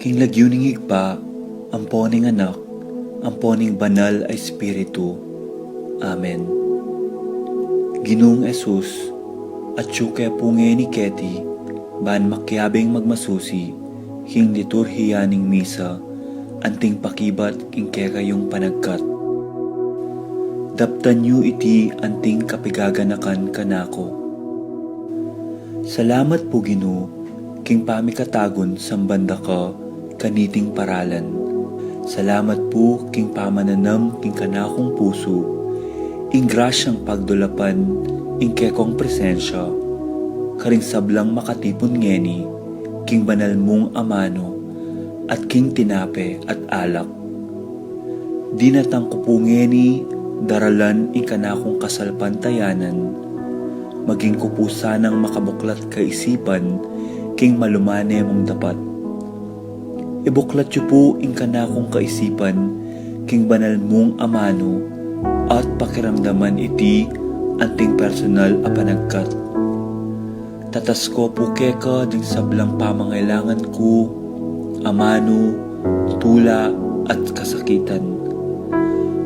King lagyuning higpa, amponing anak, amponing banal ay Espiritu. Amen. Ginoong Esus, at syuke punge ni Keti, ban makyabing magmasusi, king liturhiyaning misa, anting pakibat king kekayong panagkat. Daptan yu iti anting kapigaganakan kanako. Salamat po Ginoo, king pamikatagon sambanda ka, kaniting paralan. Salamat po king pamananam king kanakong puso, ing grasyang pagdulapan, ing kekong presensya, karing sablang makatipon ngeni, king banal mong amano, at king tinape at alak. Dinatang ko po ngeni, daralan ing kanakong kasalpantayanan, maging ko po sanang makabuklat kaisipan, king malumane mong dapat. Ibuklat yu po ing kanakong kaisipan, king banal mong amano, at pakiramdaman iti anting personal a panagkat. Tatas ko po keka ding sablang pamangailangan ko, amano, tula at kasakitan.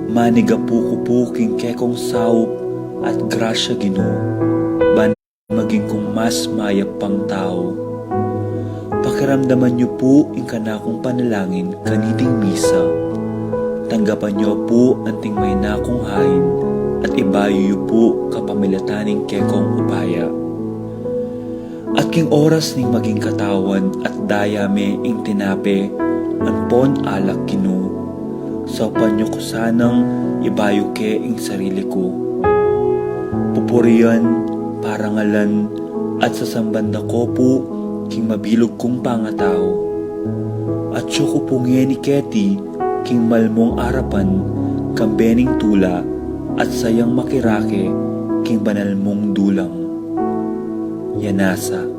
Maniga po ko po king kekong saup at grasya Ginoo, ban maging kong mas mayap pang tao. Pakiramdaman niyo po ing kanakong panalangin kaniting misa. Tanggapan niyo po anting may nakong hain at ibayo niyo po kapamilataning kekong upaya. At king oras ning maging katawan at dayame ing tinape anpon alak Ginoo. Saupan niyo ko sanang ibayo ke ing sarili ko. Pupurian, parangalan at sasambanda ko po king mabilog kong pangatao. At siyo ko pungi ni Keti, king malmong arapan, kambening tula, at sayang makirake, king banal mong dulang. Yanasa.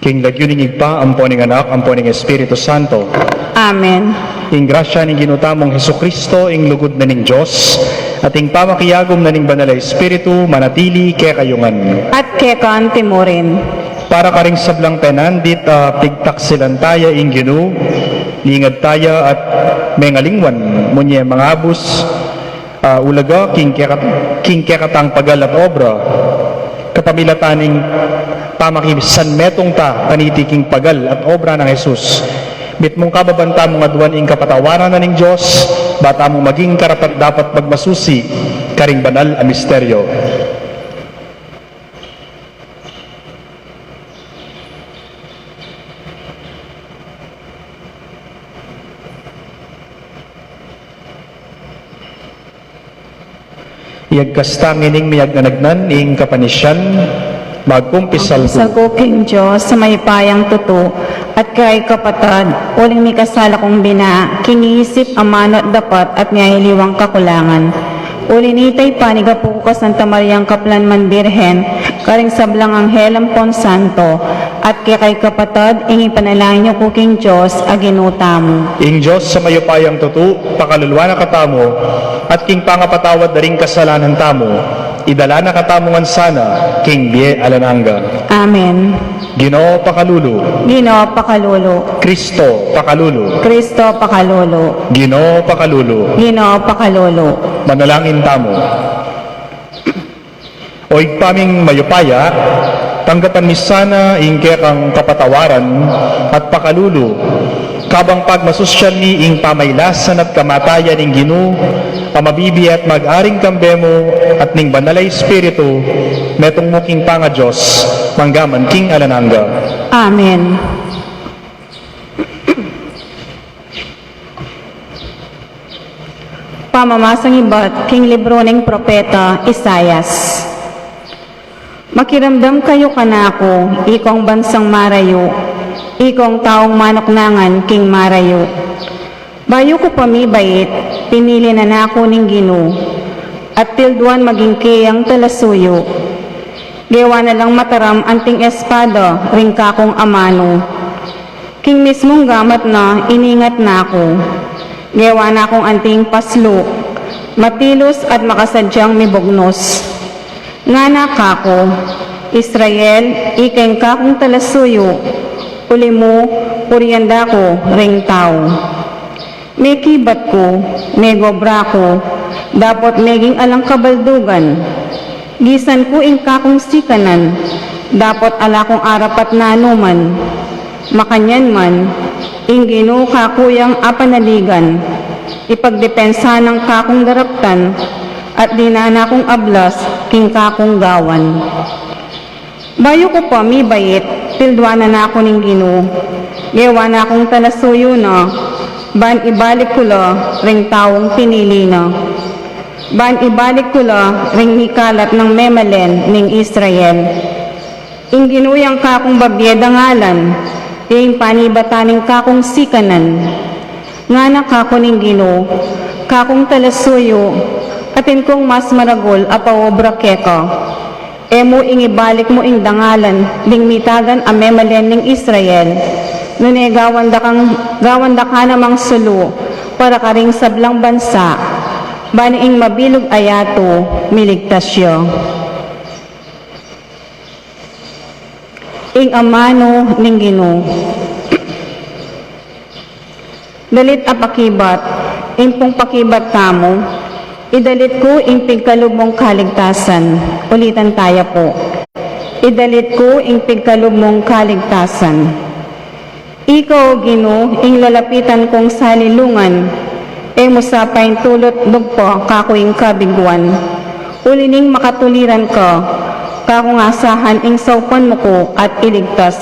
King lagyuning igpa, amponing anak, amponing Espiritu Santo. Amen. Ing grasya ning ginutamong Hesukristo, ing lugod na ning Diyos, at ing pamakiyagom na ning banal na Espiritu, manatili kaya kayungan. At kekan timurin. Para karing sablang penandit, pigtak silang taya ing ginu, lingad taya at mengalingwan, munye mga abus, ulaga, king kekatang pagal at obra, kapamilataning pamakisan metong ta, kanitiking pagal at obra ng Jesus. Bit mong kababanta mong aduan ing kapatawaran na ning Diyos, bata mong maging karapat dapat magmasusi, karing banal a misteryo. Iagkastang ining miyagnanagnan ing kapanisyan, magkumpisal Sa King Diyos, sa may payang tuto, at kay kapatad, uling mi kasala kong bina, kiniisip amanot dapat at niyahiliwang kakulangan. Ulinitay panigapu ko Santa Mariang Kaplan man Birhen, karing sablang Anghel Ampon Santo, at kay kapatad, ingi panalangin niyo ko king Diyos, aginutamo. Ing Diyos sa mayupayang tutu, pakaluluwa na katamo, at king pangapatawad na ring kasalanan tamo, idala na katamungan sana, king biye alananga. Amen. Ginoo pakalulu, Ginoo pakalulu, Kristo pakalulu, Kristo pakalulu, Ginoo pakalulu, Ginoo pakalulu. manalangin tamo. Oig paming mayupaya, tanggapan mi sana ingke kang kapatawaran at pakalulu, kabang pagmasosyal ni ing pamaylasan at kamatayan ing Ginoo, amabibi at mag-aring kambemo at ning banalay espiritu, metong muking panga Diyos, manggaman king alananga. Amen. Pamamasang iba't king libro ng propeta Isayas. Makiramdam kayo kanako, ikong bansang marayo, ikong taong manoknangan king marayo. Bayo ko pamibait, pinili na nako ning Ginoo, at tilduan maging kiyang talasuyo. Gewa na lang mataram anting espada, ring kakong amano. King mismong gamat na, iningat na ako. Gewa na akong anting paslo, matilos at makasadyang mibugnos. Nga na kako, Israel, ikeng kakong talasuyo, uli mo, puryanda ko, ring tao. May kibat ko, may gobra ko, dapat meging alang kabaldugan. Gisan ko ing kakong sikanan, dapat ala kong arapat na anuman. Makanyan man, ing Ginoo kakuyang apanaligan, ipagdepensa ng kakong daraptan, at dinana kong ablas, king kakong gawan. Bayo ko pa mi bayit, tildwanan na ako ning Ginoo, gewa na akong talasuyo na, ban ibalik ko la, ring taong pinili na. Ban ibalik ko la, ring hikalat ng memalen ning Israel. Ing ginuyang kakong babyeda ngalan, ing panibataning kakong sikanan. Nga na kako ning Ginoo, kakong talasuyo, atin kong mas maragol apaobra keka. Emo ing ibalik mo ing dangalan, ding mitagan a memalen ning Israel. Nune gawanda ka namang sulu, para karing sablang bansa, bani ing mabilog ayato, miligtasyo. Ing amano ning Ginoo. Dalit apakibat, ing pong pakibat kamo, idalit ko ing pigkalog mong kaligtasan. Ulitan tayo po. Idalit ko ing pigkalog mong kaligtasan. Ikaw, Ginoo, ing lalapitan kong salilungan, e musapain tulot dugpo kakuing kabiguan. Ulining makatuliran ka, kakong asahan ing saupan mo ko at iligtas.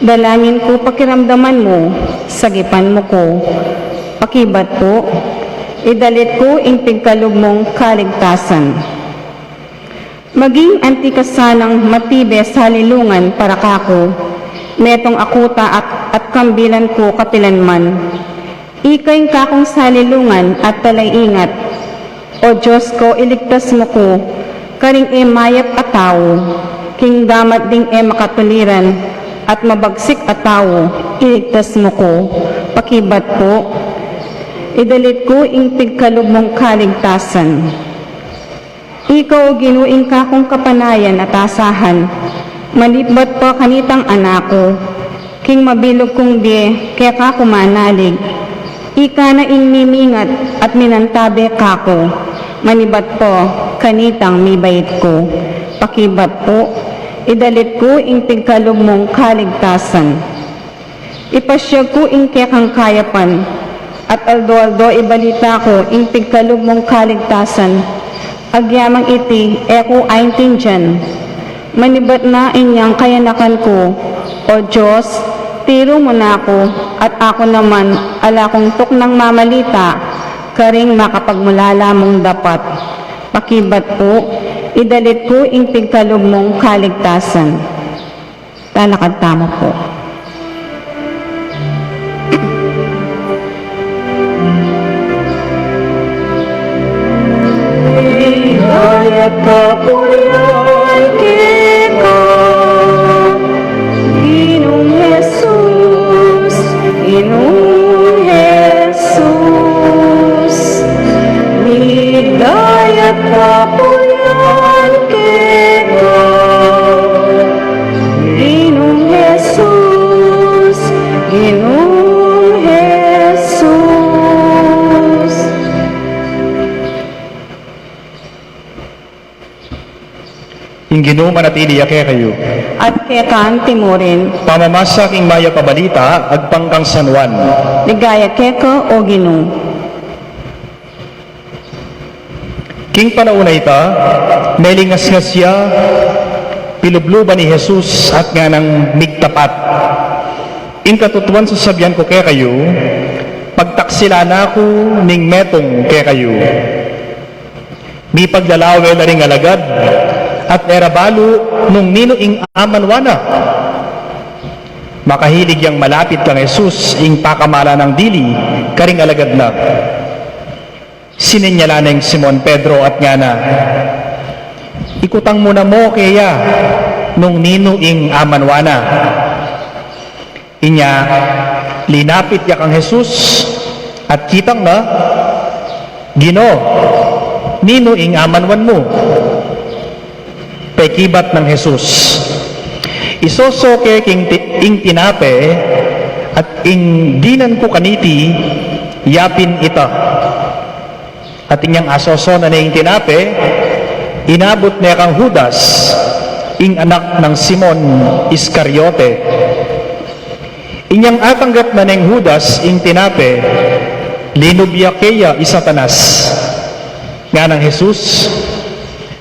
Dalangin ko pakiramdaman mo, sagipan mo ko. Pakibat po, idalit ko ing pigkalog mong kaligtasan. Maging antikasanang matibe sa lilungan para kako, metong akuta at kambilan ko kapilanman. Ika'y kakong salilungan at talay ingat. O Diyos ko, iligtas mo ko, karing mayap at tao, king damat ding makatuliran, at mabagsik at tao, iligtas mo ko. Pakibat po, idalit ko ing pigkalog mong kaligtasan. Ikaw, ginuing kakong kapanayan at asahan, malibot po kanitang anako, king mabilog kong di, kaya kako manalig. Ika na ing mimingat at minantabe kako, manibat po kanitang mibait ko. Pakibat po, idalit ko ing pigkalog mong kaligtasan. Ipasyag ko ing kekang kayapan, at aldo-aldo ibalita ko ing pigkalog mong kaligtasan. Agyamang iti, eko aintin dyan. Manibat na inyang kayanakan ko, o Diyos, tiro mo na ako, at ako naman, ala kong tuknang mamalita, karing makapagmulala mong dapat. Pakibat po, idalit ko ing pigkalog mong kaligtasan. Talakad tama po. Hayat ka po yan, kika, Ginoo manatili ake kayo. at kekaan timurin. Pamamasa king maya pabalita, agpangkang San Juan. Ligaya keko o Ginoo. King panauna ita, melingas nga siya, pilubluban ni Jesus at nga ng migtapat. In katutuan sa sabyan ko kay kayo, pagtaksila na ako ning metong kay kayo. Mi paglalawe na ring alagad, at erabalo nung nino ing amanwana. Makahilig yang malapit kang Jesus ing pakamala ng dili, karing alagad na. Sininyala na yung Simon Pedro at nga na, ikutang muna mo kaya nung nino ing amanwana. Inya, linapit ya kang Jesus at kitang na, Gino, nino ing amanwan mo. Pekibat ng Jesus. Isosoke ing tinape at ing dinan ko kaniti, yapin ita. At inyang asoso na ing tinape, inabot niya kang Judas, ing anak ng Simon Iscariote. Inyang atanggap na ng Judas ing tinape, linubya kaya isatanas. Nga ng Jesus,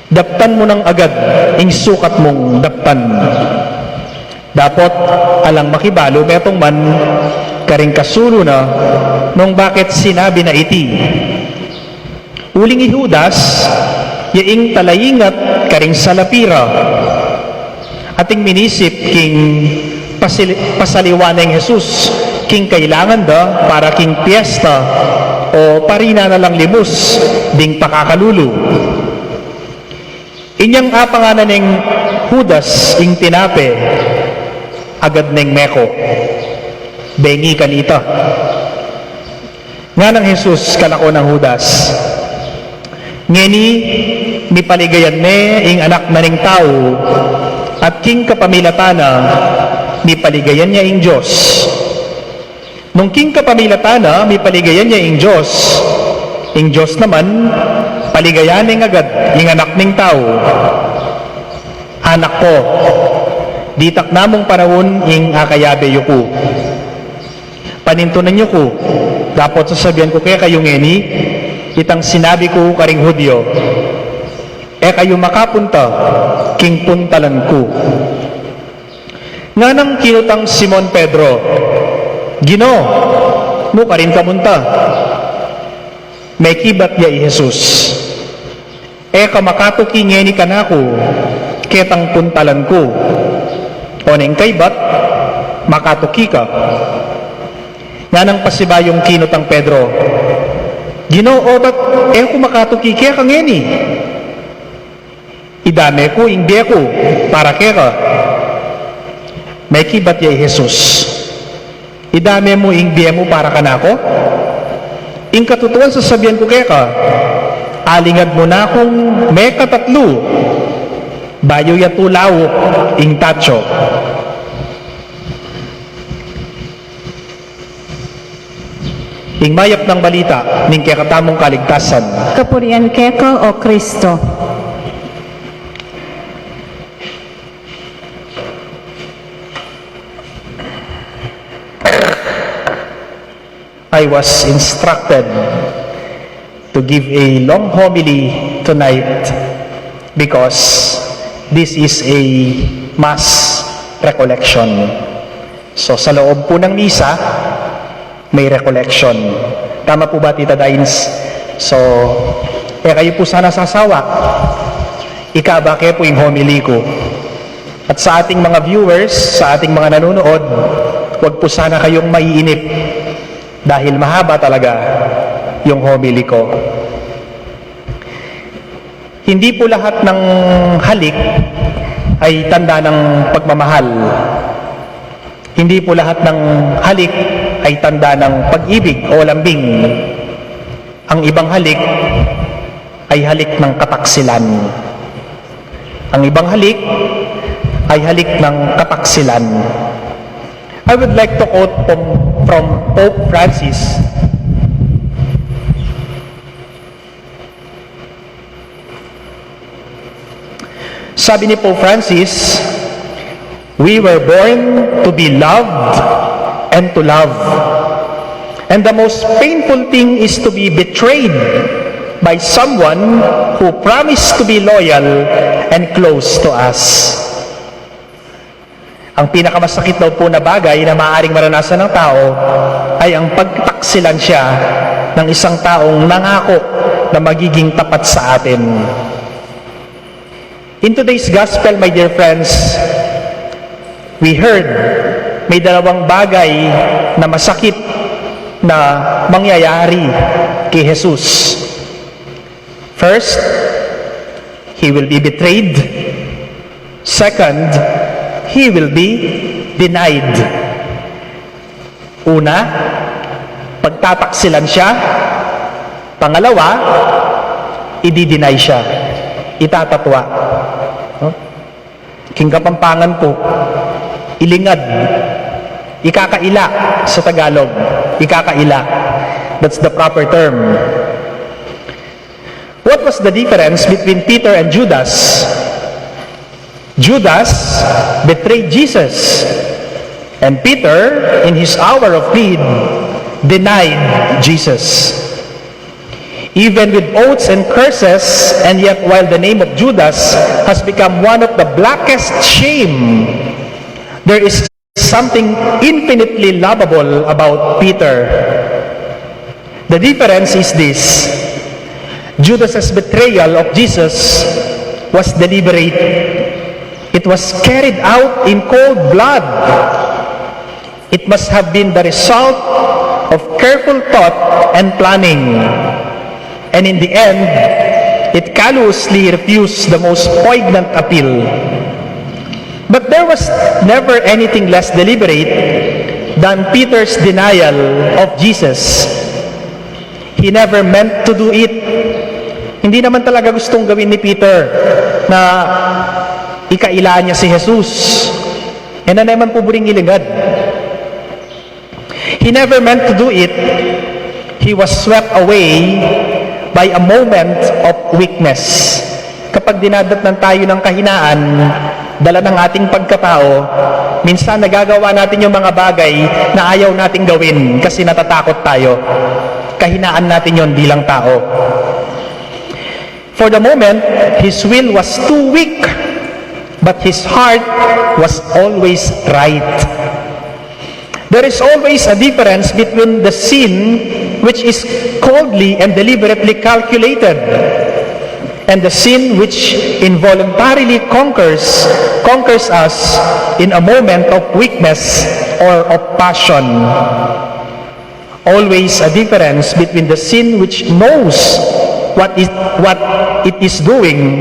daptan mo ng agad, ing sukat mong daptan. Dapot, alang makibalo, betong man, karing kasulo na, nung bakit sinabi na iti. Uling Judas, yaing talayingat karing salapira, ating minisip king pasaliwan ng Jesus, king kailangan da para king piyesta, o parina na lang limus, ding pakakalulu. Inyang apanganan ng Judas ing tinape, agad ng meko, bengi kanita. Nga ng Jesus kanako ng Judas, ngeni mipaligayan me ing anak na ning tao, at king kapamilatana mipaligayan niya ing Diyos. Nung king kapamilatana mipaligayan niya ing Diyos naman paligayanin agad ing anak ning tao. Anak ko, ditak namong panahon ing akayabe yuko. Panintunan niyo ko, dapat sasabihan ko kaya kayo ngeni, itang sinabi ko karing Hudyo, kayo makapunta, king puntalan ko. Nga nang kinutang Simon Pedro, Gino, mo ka rin kamunta. May kibat niya Jesus. Kamakatuki ngeni ka na ko, ketang puntalan ko. O neng kaibat, makatuki ka. Nga nang pasibayong kinutang Pedro, Gino, otat, ko makatuki kaya kang ngeni. Idame ko, ingbe ko, para kaya ka. May kibat niya Jesus. Idame mo, ingbe mo, para ka na ako. Ing katutuan sasabihan ko kaya ka, alingad mo na akong may katatlo, bayo yatulaw, ing tacho. Ing mayap ng balita, ning kakatamong kaligtasan. Kapurian keko o Kristo. I was instructed to give a long homily tonight because this is a mass recollection. So sa loob po ng misa, may recollection. Tama po ba, Tita Dines? So, kayo po sana sasawa. Ikabake po yung homily ko. At sa ating mga viewers, sa ating mga nanonood, huwag po sana kayong maiinip dahil mahaba talaga yung homily ko. Hindi po lahat ng halik ay tanda ng pagmamahal. Hindi po lahat ng halik ay tanda ng pag-ibig o lambing. Ang ibang halik ay halik ng kataksilan. Ang ibang halik ay halik ng kataksilan. I would like to quote from Pope Francis. Sabi ni Pope Francis, we were born to be loved and to love. And the most painful thing is to be betrayed by someone who promised to be loyal and close to us. Ang pinakamasakit daw po na bagay na maaaring maranasan ng tao ay ang pagtaksilan siya ng isang taong nangako na magiging tapat sa atin. In today's gospel, my dear friends, we heard may dalawang bagay na masakit na mangyayari kay Jesus. First, He will be betrayed. Second, He will be denied. Una, pagtataksilan siya. Pangalawa, i-deny siya. Itatatwa. King Kapampangan po, ilingad. Ikakaila sa Tagalog. Ikakaila. That's the proper term. What was the difference between Peter and Judas? Judas betrayed Jesus, and Peter, in his hour of need, denied Jesus. Even with oaths and curses, and yet while the name of Judas has become one of the blackest shame, there is something infinitely lovable about Peter. The difference is this: Judas's betrayal of Jesus was deliberate. It was carried out in cold blood. It must have been the result of careful thought and planning. And in the end, it callously refused the most poignant appeal. But there was never anything less deliberate than Peter's denial of Jesus. He never meant to do it. Hindi naman talaga gustong gawin ni Peter na ikailaan niya si Jesus. Yan na naman po buring ilingad. He never meant to do it. He was swept away by a moment of weakness. Kapag dinadatnan tayo ng kahinaan, dala ng ating pagkatao, minsan nagagawa natin yung mga bagay na ayaw nating gawin kasi natatakot tayo. Kahinaan natin yon bilang tao. For the moment, his will was too weak, but his heart was always right. There is always a difference between the sin which is coldly and deliberately calculated and the sin which involuntarily conquers us in a moment of weakness or of passion. Always a difference between the sin which knows what it is doing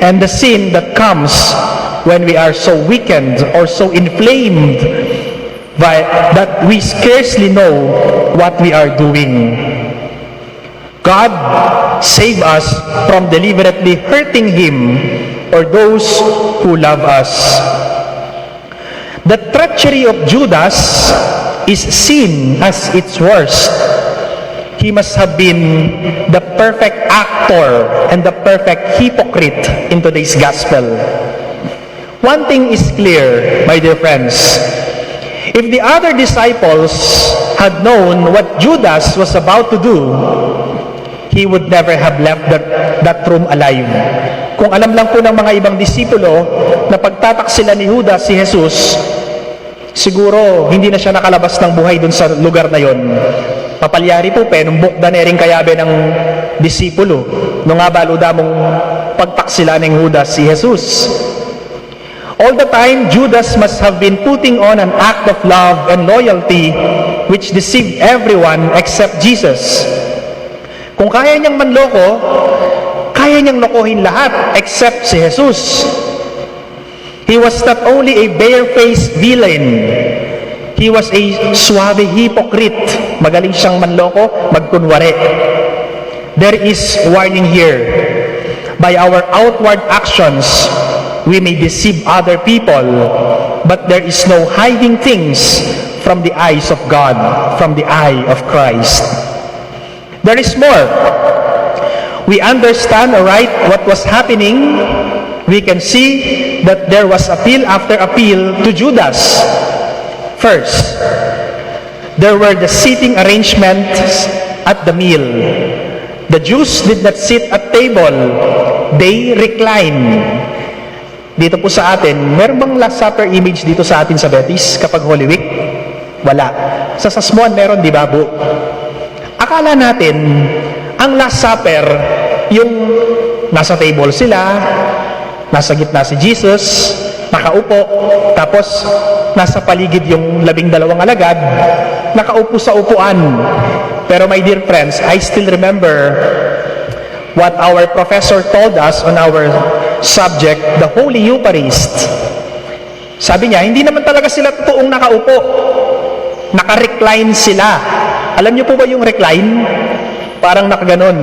and the sin that comes when we are so weakened or so inflamed that we scarcely know what we are doing. God save us from deliberately hurting Him or those who love us. The treachery of Judas is seen as its worst. He must have been the perfect actor and the perfect hypocrite in today's gospel. One thing is clear, my dear friends. If the other disciples had known what Judas was about to do, he would never have left that room alive. Kung alam lang po ng mga ibang disipulo na pagtataksila ni Judas si Jesus, siguro hindi na siya nakalabas ng buhay dun sa lugar na yon. Papalyari po, penumbok da nering kayabe ng disipulo. No nga baluda mong pagtaksila ng Judas si Jesus. All the time, Judas must have been putting on an act of love and loyalty which deceived everyone except Jesus. Kung kaya niyang manloko, kaya niyang lokohin lahat except si Jesus. He was not only a bare-faced villain, he was a suave hypocrite. Magaling siyang manloko, magkunwari. There is warning here. By our outward actions, we may deceive other people, but there is no hiding things from the eyes of God, from the eye of Christ. There is more. We understand aright what was happening we can see that there was appeal after appeal to Judas. First, there were the seating arrangements at the meal. The Jews did not sit at table, they recline. Dito po sa atin, meron bang Last Supper image dito sa atin sa Betis kapag Holy Week? Wala. Sa Sasmuan meron, di ba, Bu? Akala natin, ang Last Supper, yung nasa table sila, nasa gitna si Jesus, nakaupo, tapos nasa paligid yung 12 alagad, nakaupo sa upuan. Pero my dear friends, I still remember what our professor told us on our subject, the Holy Eucharist. Sabi niya, hindi naman talaga sila totoong nakaupo. Naka-recline sila. Alam niyo po ba yung recline? Parang nakaganon.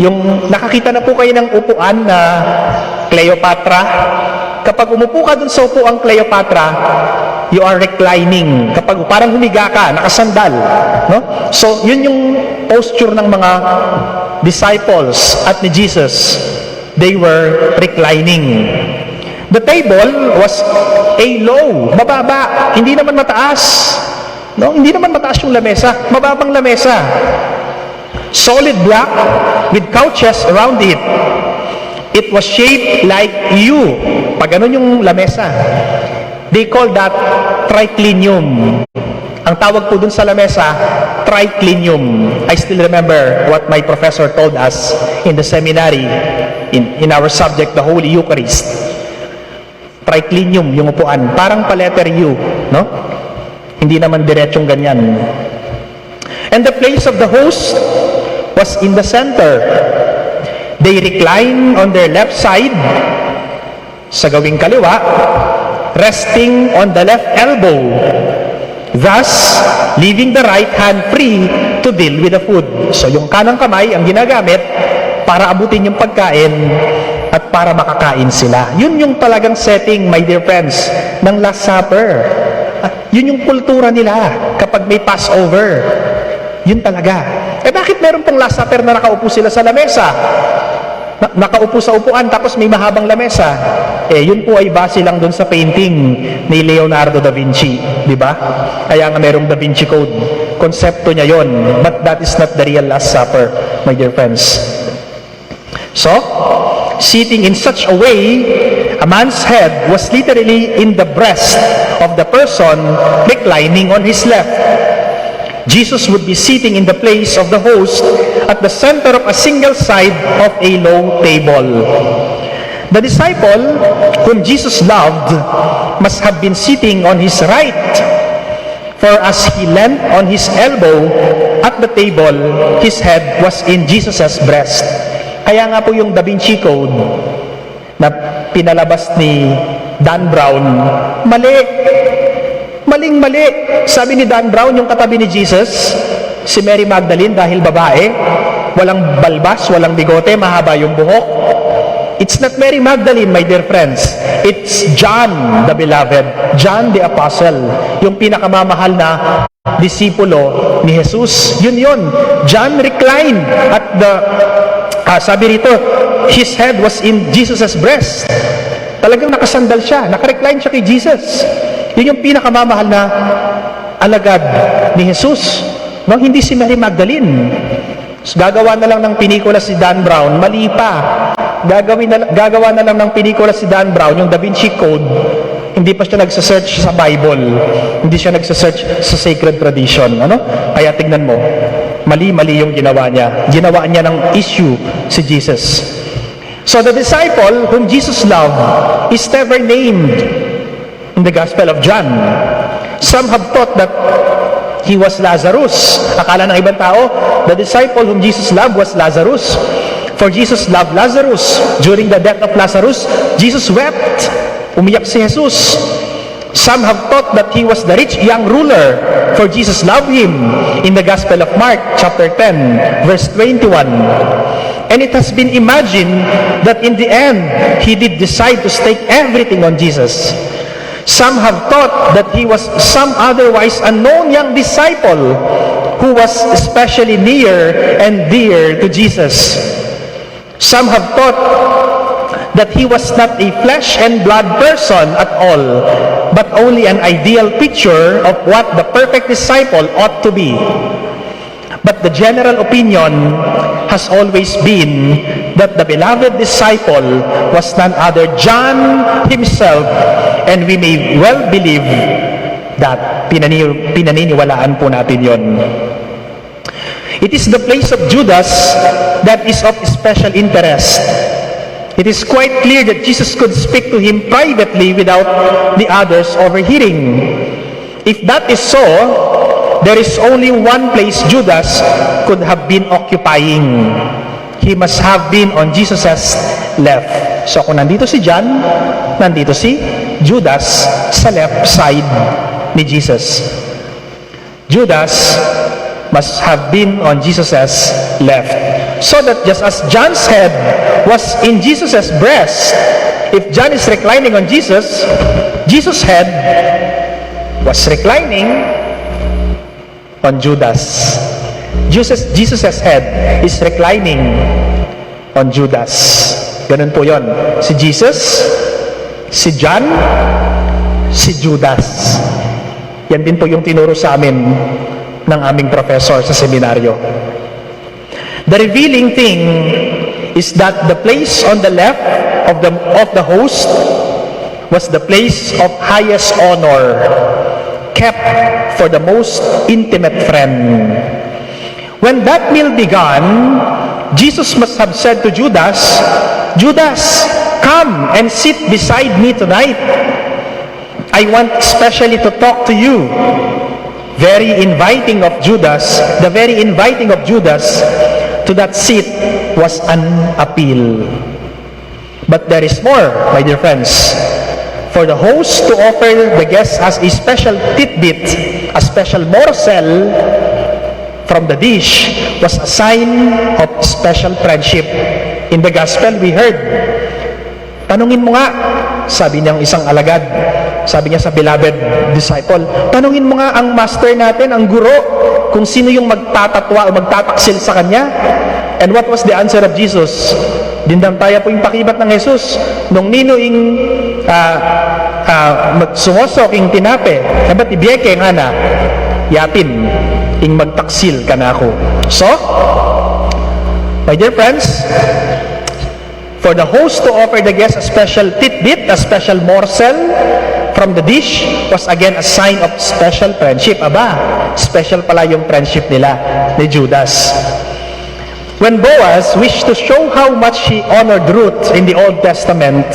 Yung nakakita na po kayo ng upuan na Cleopatra. Kapag umupo ka dun sa upuang Cleopatra, you are reclining. Kapag parang humiga ka, nakasandal. No? So, yun yung posture ng mga disciples at ni Jesus. They were reclining. The table was a low, mababa, hindi naman mataas. No? Hindi naman mataas yung lamesa, mababang lamesa. Solid block with couches around it. It was shaped like U. Pag ganun yung lamesa. They call that triclinium. Ang tawag po dun sa lamesa, triclinium. I still remember what my professor told us in the seminary in our subject, the Holy Eucharist. Triclinium, yung upuan. Parang pa-letter U, no? Hindi naman diretsong ganyan. And the place of the host was in the center. They recline on their left side, sa gawing kaliwa, resting on the left elbow, thus leaving the right hand free to deal with the food. So yung kanang kamay ang ginagamit para abutin yung pagkain at para makakain sila. Yun yung talagang setting, my dear friends, ng Last Supper. Yun yung kultura nila kapag may Passover. Yun talaga. Eh bakit meron pong Last Supper na nakaupo sila sa lamesa? Nakaupo sa upuan tapos may mahabang lamesa. Eh yun po ay base lang doon sa painting ni Leonardo da Vinci, di ba? Kaya nga merong Da Vinci Code. Konsepto niya yon, but that is not the real Last Supper, my dear friends. So, sitting in such a way, a man's head was literally in the breast of the person reclining on his left. Jesus would be sitting in the place of the host at the center of a single side of a low table. The disciple whom Jesus loved must have been sitting on his right, for as he leant on his elbow at the table, his head was in Jesus' breast. Kaya nga po yung Da Vinci Code na pinalabas ni Dan Brown, mali. Maling-mali. Sabi ni Dan Brown, yung katabi ni Jesus, si Mary Magdalene dahil babae, walang balbas, walang bigote, mahaba yung buhok. It's not Mary Magdalene, my dear friends. It's John the Beloved, John the Apostle, yung pinakamamahal na disipulo ni Jesus. Yun. John reclined at the, sabi rito, his head was in Jesus' breast. Talagang nakasandal siya, nakarecline siya kay Jesus. Yun yung pinakamamahal na alagad ni Jesus. No, hindi si Mary Magdalene. Gagawa na lang ng pinikula si Dan Brown, mali pa. Gagawa na lang ng pinikula si Dan Brown, yung Da Vinci Code, hindi pa siya nagsasearch sa Bible. Hindi siya nagsasearch sa sacred tradition. Ano? Kaya tignan mo, mali-mali yung ginawa niya. Ginawa niya ng issue si Jesus. So the disciple whom Jesus loved is never named in the Gospel of John. Some have thought that he was Lazarus. Akala ng ibang tao, the disciple whom Jesus loved was Lazarus. For Jesus loved Lazarus. During the death of Lazarus, Jesus wept. Umiyak si Jesus. Some have thought that he was the rich young ruler, for Jesus loved him. In the Gospel of Mark, chapter 10, verse 21. And it has been imagined that in the end, he did decide to stake everything on Jesus. Some have thought that he was some otherwise unknown young disciple who was especially near and dear to Jesus. Some have thought that he was not a flesh and blood person at all, but only an ideal picture of what the perfect disciple ought to be. But the general opinion has always been that the beloved disciple was none other John himself, and we may well believe that. Pinaniniwalaan po natin yon. It is the place of Judas that is of special interest. It is quite clear that Jesus could speak to him privately without the others overhearing. If that is so, there is only one place Judas could have been occupying. He must have been on Jesus' left. So kung nandito si John, nandito si Judas sa left side ni Jesus. Judas must have been on Jesus' left. So that just as John's head was in Jesus' breast, if John is reclining on Jesus' head was reclining on Judas. Jesus' head is reclining on Judas. Ganun po yon. Si Jesus, si John, si Judas. Yan din po yung tinuro sa amin ng aming professor sa seminaryo. The revealing thing is that the place on the left of the host was the place of highest honor, kept for the most intimate friend. When that meal began, Jesus must have said to Judas, "Judas, come and sit beside me tonight. I want especially to talk to you." The very inviting of Judas to that seat was an appeal. But there is more, my dear friends. For the host to offer the guest as a special tidbit, a special morsel from the dish, was a sign of special friendship. In the gospel, we heard, "Tanungin mo nga," sabi niyang isang alagad, sabi niya sa beloved disciple, "Tanungin mo nga ang master natin, ang guro, kung sino yung magtatatwa o magtataksil sa kanya." And what was the answer of Jesus? Dindamtaya po yung pakibat ng Jesus. Nung ninuing sumosok ing tinape, nabat ibiyeke nga na, yapin, ing magtaksil ka na ako. So, my dear friends, for the host to offer the guest a special tidbit, a special morsel from the dish, was again a sign of special friendship. Aba, special pala yung friendship nila ni Judas. When Boaz wished to show how much he honored Ruth in the Old Testament,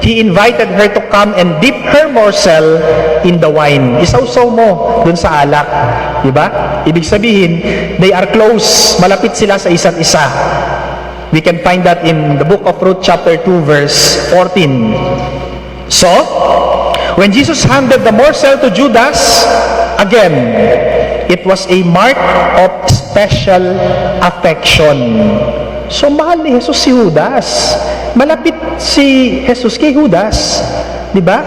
he invited her to come and dip her morsel in the wine. Isawsaw mo dun sa alak. Diba? Ibig sabihin, they are close. Malapit sila sa isa't isa. We can find that in the book of Ruth chapter 2 verse 14. So, when Jesus handed the morsel to Judas, again, it was a mark of special affection. So, mahal ni Jesus si Judas. Malapit si Jesus kay Judas. Diba?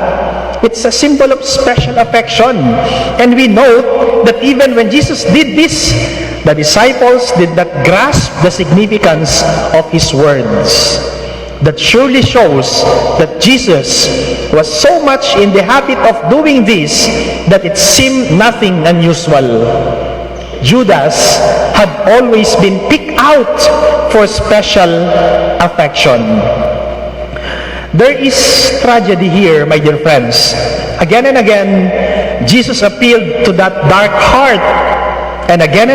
It's a symbol of special affection. And we note that even when Jesus did this, the disciples did not grasp the significance of His words. That surely shows that Jesus was so much in the habit of doing this that it seemed nothing unusual. Judas had always been picked out for special affection. There is tragedy here, my dear friends. Again and again, Jesus appealed to that dark heart, and again,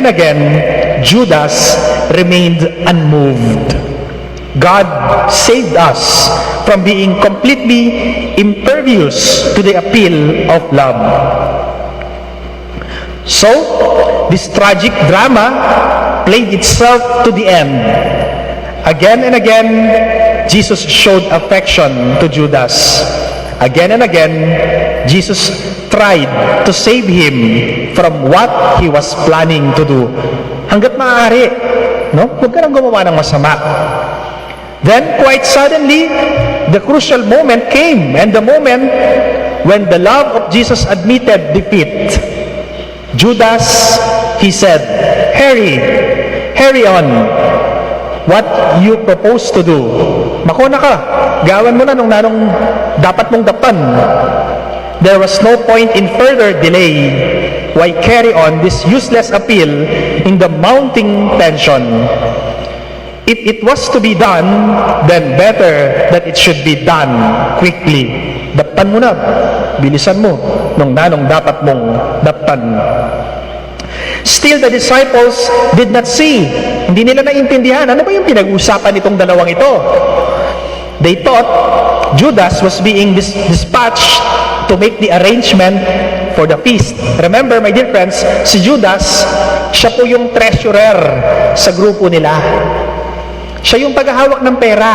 Judas remained unmoved. God saved us from being completely impervious to the appeal of love. So, this tragic drama played itself to the end. Again and again, Jesus showed affection to Judas. Again and again, Jesus tried to save him from what he was planning to do. Hanggat maaari, no? Huwag ka nang gumawa ng masama. Then, quite suddenly, the crucial moment came, and the moment when the love of Jesus admitted defeat. Judas, he said, hurry on. What you propose to do, Makona ka, gawan mo na nung nanong dapat mong daptan. There was no point in further delay. Why carry on this useless appeal in the mounting tension? If it was to be done, then better that it should be done quickly. Daptan mo na, bilisan mo nung nanong dapat mong daptan. Still, the disciples did not see. Hindi nila naintindihan. Ano ba yung pinag-uusapan itong dalawang ito? They thought Judas was being dispatched to make the arrangement for the feast. Remember, my dear friends, si Judas, siya po yung treasurer sa grupo nila. Siya yung paghahawak ng pera.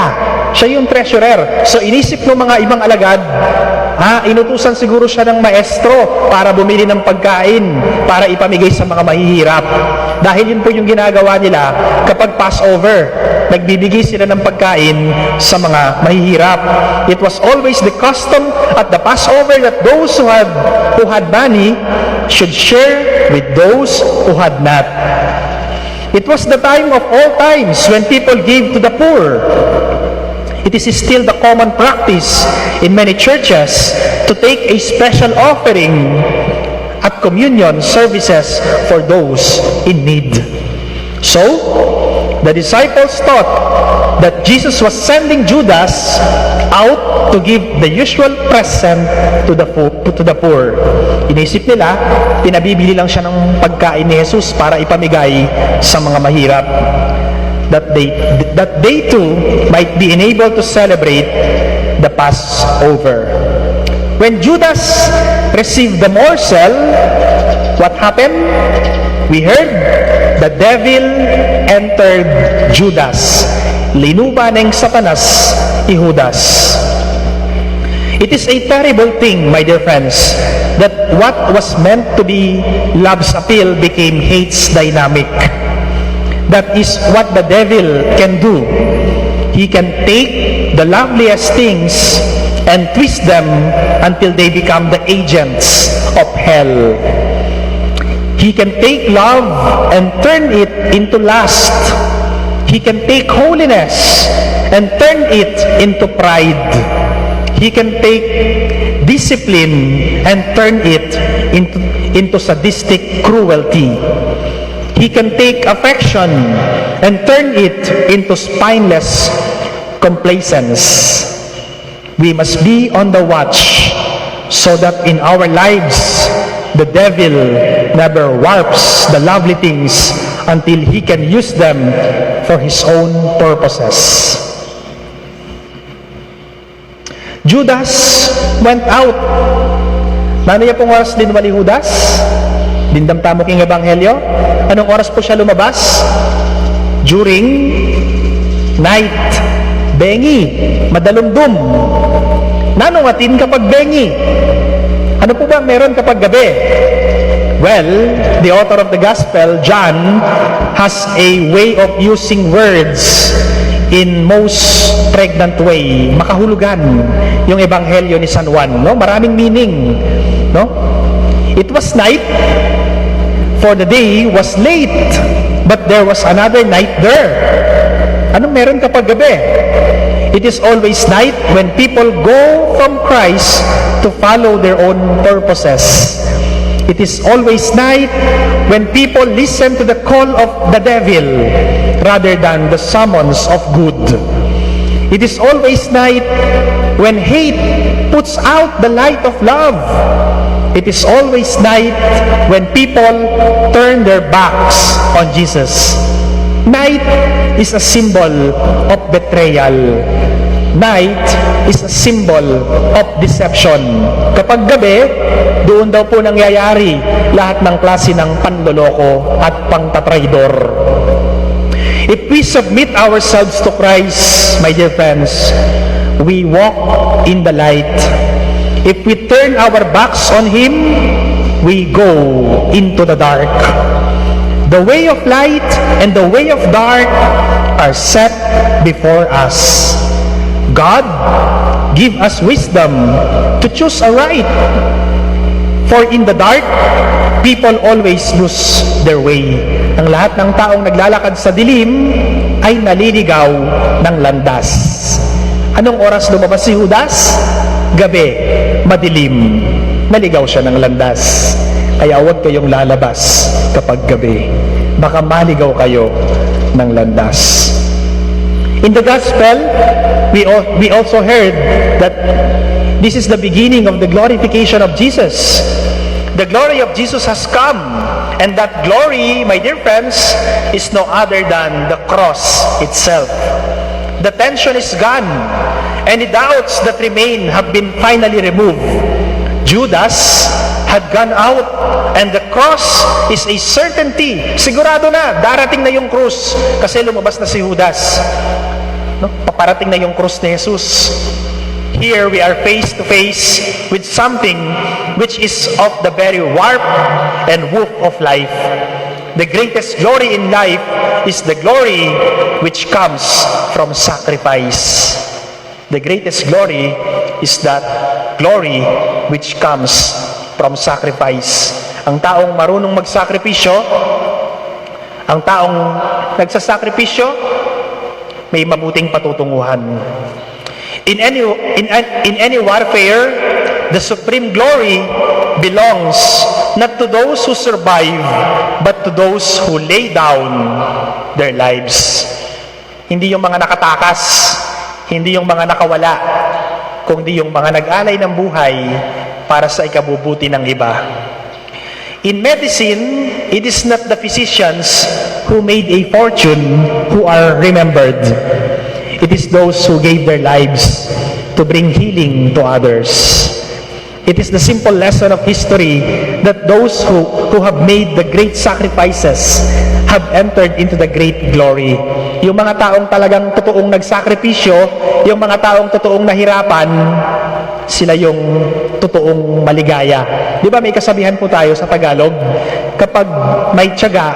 Siya yung treasurer. So, inisip ng mga ibang alagad, inutusan siguro siya ng maestro para bumili ng pagkain para ipamigay sa mga mahihirap. Dahil yun po yung ginagawa nila kapag Passover. Nagbibigay sila ng pagkain sa mga mahihirap. It was always the custom at the Passover that those who had money should share with those who had not. It was the time of all times when people gave to the poor. It is still the common practice in many churches to take a special offering at communion services for those in need. So, the disciples thought that Jesus was sending Judas out to give the usual present to the poor. Inisip nila, pinabibili lang siya ng pagkain ni Jesus para ipamigay sa mga mahirap. That they too might be enabled to celebrate the Passover. When Judas received the morsel, what happened? We heard the devil entered Judas. Linuba ng Satanas ni Judas. It is a terrible thing, my dear friends, that what was meant to be love's appeal became hate's dynamic. That is what the devil can do. He can take the loveliest things and twist them until they become the agents of hell. He can take love and turn it into lust. He can take holiness and turn it into pride. He can take discipline and turn it into sadistic cruelty. He can take affection and turn it into spineless complacence. We must be on the watch so that in our lives, the devil never warps the lovely things until he can use them for his own purposes. Judas went out. Nano niya pong oras din wali Judas? Dindamta mo king ebanghelyo? Anong oras po siya lumabas? During night. Bengi. Madalumdum. Nanong atin kapag bengi? Ano po ba meron kapag gabi? Well, the author of the gospel, John, has a way of using words in most pregnant way. Makahulugan yung ebanghelyo ni San Juan, no? Maraming meaning, no? It was night, for the day was late, but there was another night there. Anong meron kapag gabi? It is always night when people go from Christ to follow their own purposes. It is always night when people listen to the call of the devil rather than the summons of good. It is always night when hate puts out the light of love. It is always night when people turn their backs on Jesus. Night is a symbol of betrayal. Night is a symbol of deception. Kapag gabi, doon daw po nangyayari lahat ng klase ng panloloko at pangtatraidor. If we submit ourselves to Christ, my dear friends, we walk in the light. If we turn our backs on Him, we go into the dark. The way of light and the way of dark are set before us. God, give us wisdom to choose aright. For in the dark, people always lose their way. Ang lahat ng taong naglalakad sa dilim ay naliligaw ng landas. Anong oras lumabas si Judas? Gabi, madilim. Naligaw siya ng landas. Kaya huwag kayong lalabas kapag gabi. Baka maligaw kayo ng landas. In the gospel, we also heard that this is the beginning of the glorification of Jesus. The glory of Jesus has come, and that glory, my dear friends, is no other than the cross itself. The tension is gone, and the doubts that remain have been finally removed. Judas had gone out, and the cross is a certainty. Sigurado na, darating na yung krus, kasi lumabas na si Judas. No? Paparating na yung krus ni Jesus. Here we are face to face with something which is of the very warp and woof of life. The greatest glory in life is the glory which comes from sacrifice. The greatest glory is that glory which comes from sacrifice. Ang taong marunong magsakripisyo, ang taong nagsasakripisyo, may mabuting patutunguhan. In any warfare, the supreme glory belongs not to those who survive, but to those who lay down their lives. Hindi yung mga nakatakas, hindi yung mga nakawala, kundi yung mga nag-alay ng buhay para sa ikabubuti ng iba. In medicine, it is not the physicians who made a fortune who are remembered. It is those who gave their lives to bring healing to others. It is the simple lesson of history that those who have made the great sacrifices have entered into the great glory. Yung mga taong talagang totoong nagsakripisyo, yung mga taong totoong nahirapan, sila yung totoong maligaya. Di ba may kasabihan po tayo sa Tagalog? Kapag may tiyaga,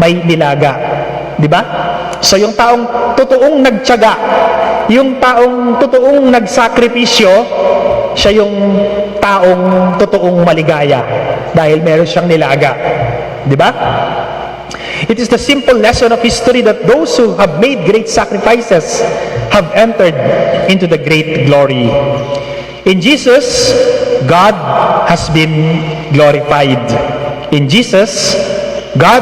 may nilaga. Di ba? So yung taong totoong nagtiyaga, yung taong totoong nagsakripisyo, siya yung taong totoong maligaya dahil meron siyang nilaga. Di ba? It is the simple lesson of history that those who have made great sacrifices have entered into the great glory. In Jesus, God has been glorified. In Jesus, God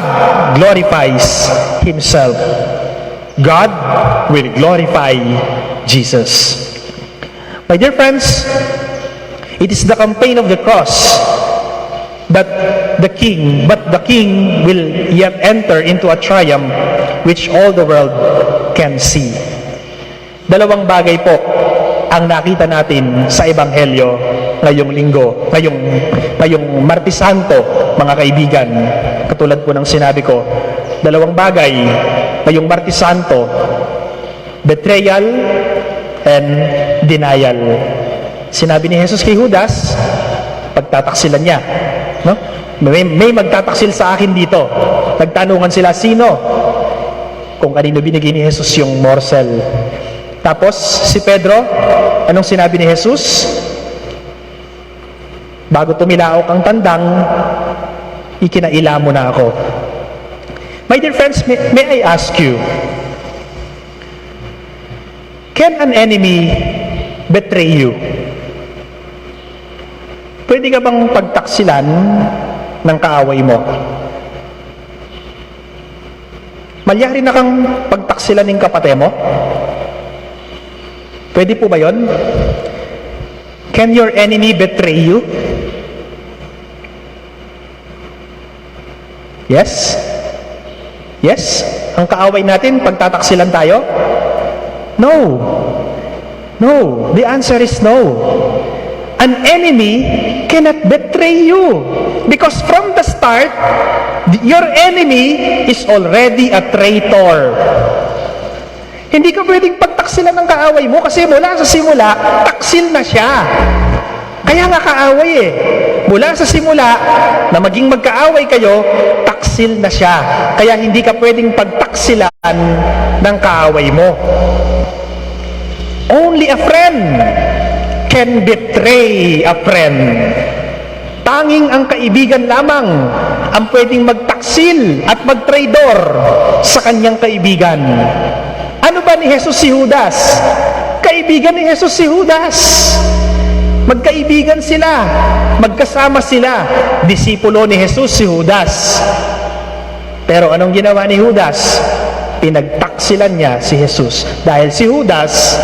glorifies Himself. God will glorify Jesus. My dear friends, it is the campaign of the cross that the King will yet enter into a triumph which all the world can see. Dalawang bagay po ang nakita natin sa Ebanghelyo ngayong linggo, ngayong Martes Santo, mga kaibigan. Katulad po ng sinabi ko, dalawang bagay ngayong Martes Santo, betrayal and denial. Sinabi ni Jesus kay Judas, pagtataksilan niya, no? May magtataksil sa akin dito. Nagtanungan sila, sino? Kung kanino binigay ni Jesus yung morsel. Tapos si Pedro, anong sinabi ni Jesus? Bago tumilaok ang tandang, ikinaila mo na ako. My dear friends, may I ask you, can an enemy betray you? Pwede ka bang pagtaksilan ng kaaway mo? Malyari na kang pagtaksilan ng kapate mo? Pwede po ba yun? Can your enemy betray you? Yes? Yes? Ang kaaway natin, pagtataksilan tayo? No. No. The answer is no. An enemy cannot betray you. Because from the start, your enemy is already a traitor. Hindi ka pwedeng pagtaksilan ng kaaway mo kasi mula sa simula, taksil na siya. Kaya nga kaaway eh. Mula sa simula, na maging magkaaway kayo, taksil na siya. Kaya hindi ka pwedeng pagtaksilan ng kaaway mo. Only a friend can betray a friend. Tanging ang kaibigan lamang ang pwedeng magtaksil at magtraidor sa kanyang kaibigan. Ano ba ni Jesus si Judas? kaibigan ni Jesus si Judas. Magkaibigan sila, magkasama sila. Disipulo ni Jesus si Judas. Pero anong ginawa ni Judas? Pinagtaksilan niya si Jesus. Dahil si Judas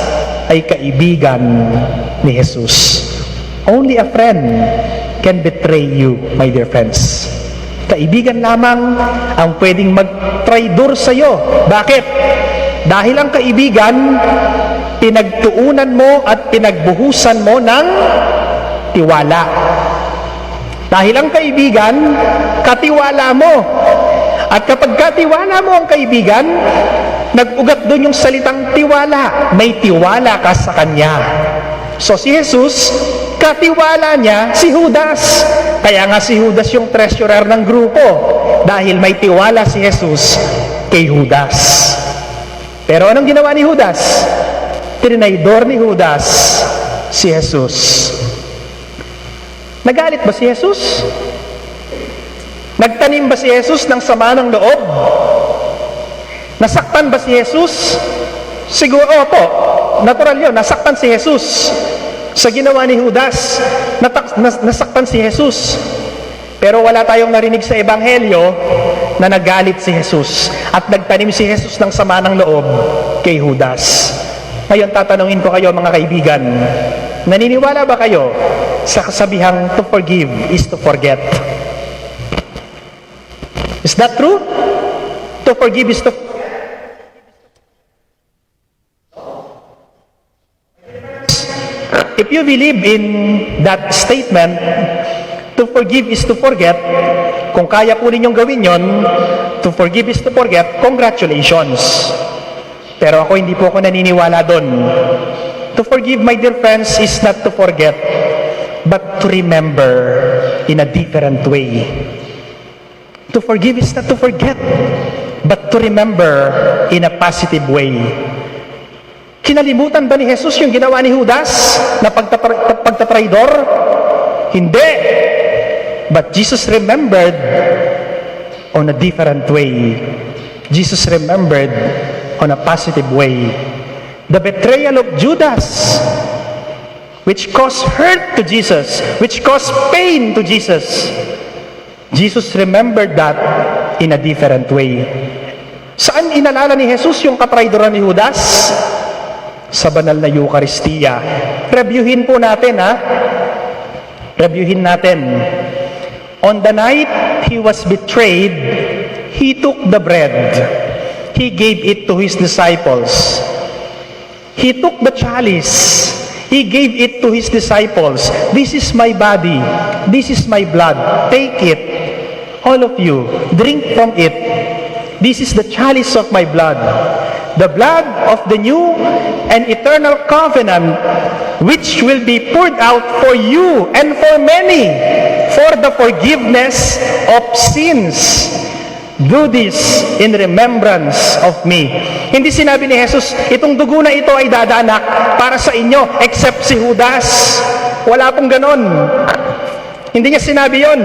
ay kaibigan ni Jesus. Only a friend can betray you, my dear friends. Kaibigan lamang ang pwedeng mag-traidor sa iyo. Bakit? Dahil ang kaibigan, pinagtuunan mo at pinagbuhusan mo ng tiwala. Dahil ang kaibigan, katiwala mo. At kapag katiwala mo ang kaibigan, nag-ugat doon yung salitang tiwala. May tiwala ka sa kanya. So si Jesus, katiwala niya si Judas. Kaya nga si Judas yung treasurer ng grupo. Dahil may tiwala si Jesus kay Judas. Pero anong ginawa ni Judas? Trinaydor ni Judas si Jesus. Nagalit ba si Jesus? Nagtanim ba si Jesus ng sama ng loob? Nasaktan ba si Jesus? Siguro, opo. Natural yun. Nasaktan si Jesus. Sa ginawa ni Judas, nasaktan si Jesus. Pero wala tayong narinig sa Ebanghelyo na nagalit si Jesus at nagtanim si Jesus ng sama ng loob kay Judas. Ngayon tatanungin ko kayo mga kaibigan, naniniwala ba kayo sa kasabihang to forgive is to forget? Is that true? To forgive is to... If you believe in that statement, to forgive is to forget, kung kaya po ninyong gawin yon, to forgive is to forget, congratulations. Pero ako hindi po ako naniniwala doon. To forgive, my dear friends, is not to forget, but to remember in a different way. To forgive is not to forget, but to remember in a positive way. Kinalimutan ba ni Jesus yung ginawa ni Judas na pagtatraidor? Hindi. But Jesus remembered on a different way. Jesus remembered on a positive way. The betrayal of Judas, which caused hurt to Jesus, which caused pain to Jesus, Jesus remembered that in a different way. Saan inalala ni Jesus yung katraidoran ni Judas? Sa banal na Eucharistia. Reviewin po natin, ha? Reviewin natin. On the night he was betrayed, he took the bread. He gave it to his disciples. He took the chalice. He gave it to his disciples. This is my body. This is my blood. Take it. All of you, drink from it. This is the chalice of my blood. The blood of the new and eternal covenant, which will be poured out for you and for many, for the forgiveness of sins. Do this in remembrance of me. Hindi sinabi ni Jesus, itong dugo na ito ay dadanak para sa inyo, except si Judas. Wala pong ganon. Hindi niya sinabi yon.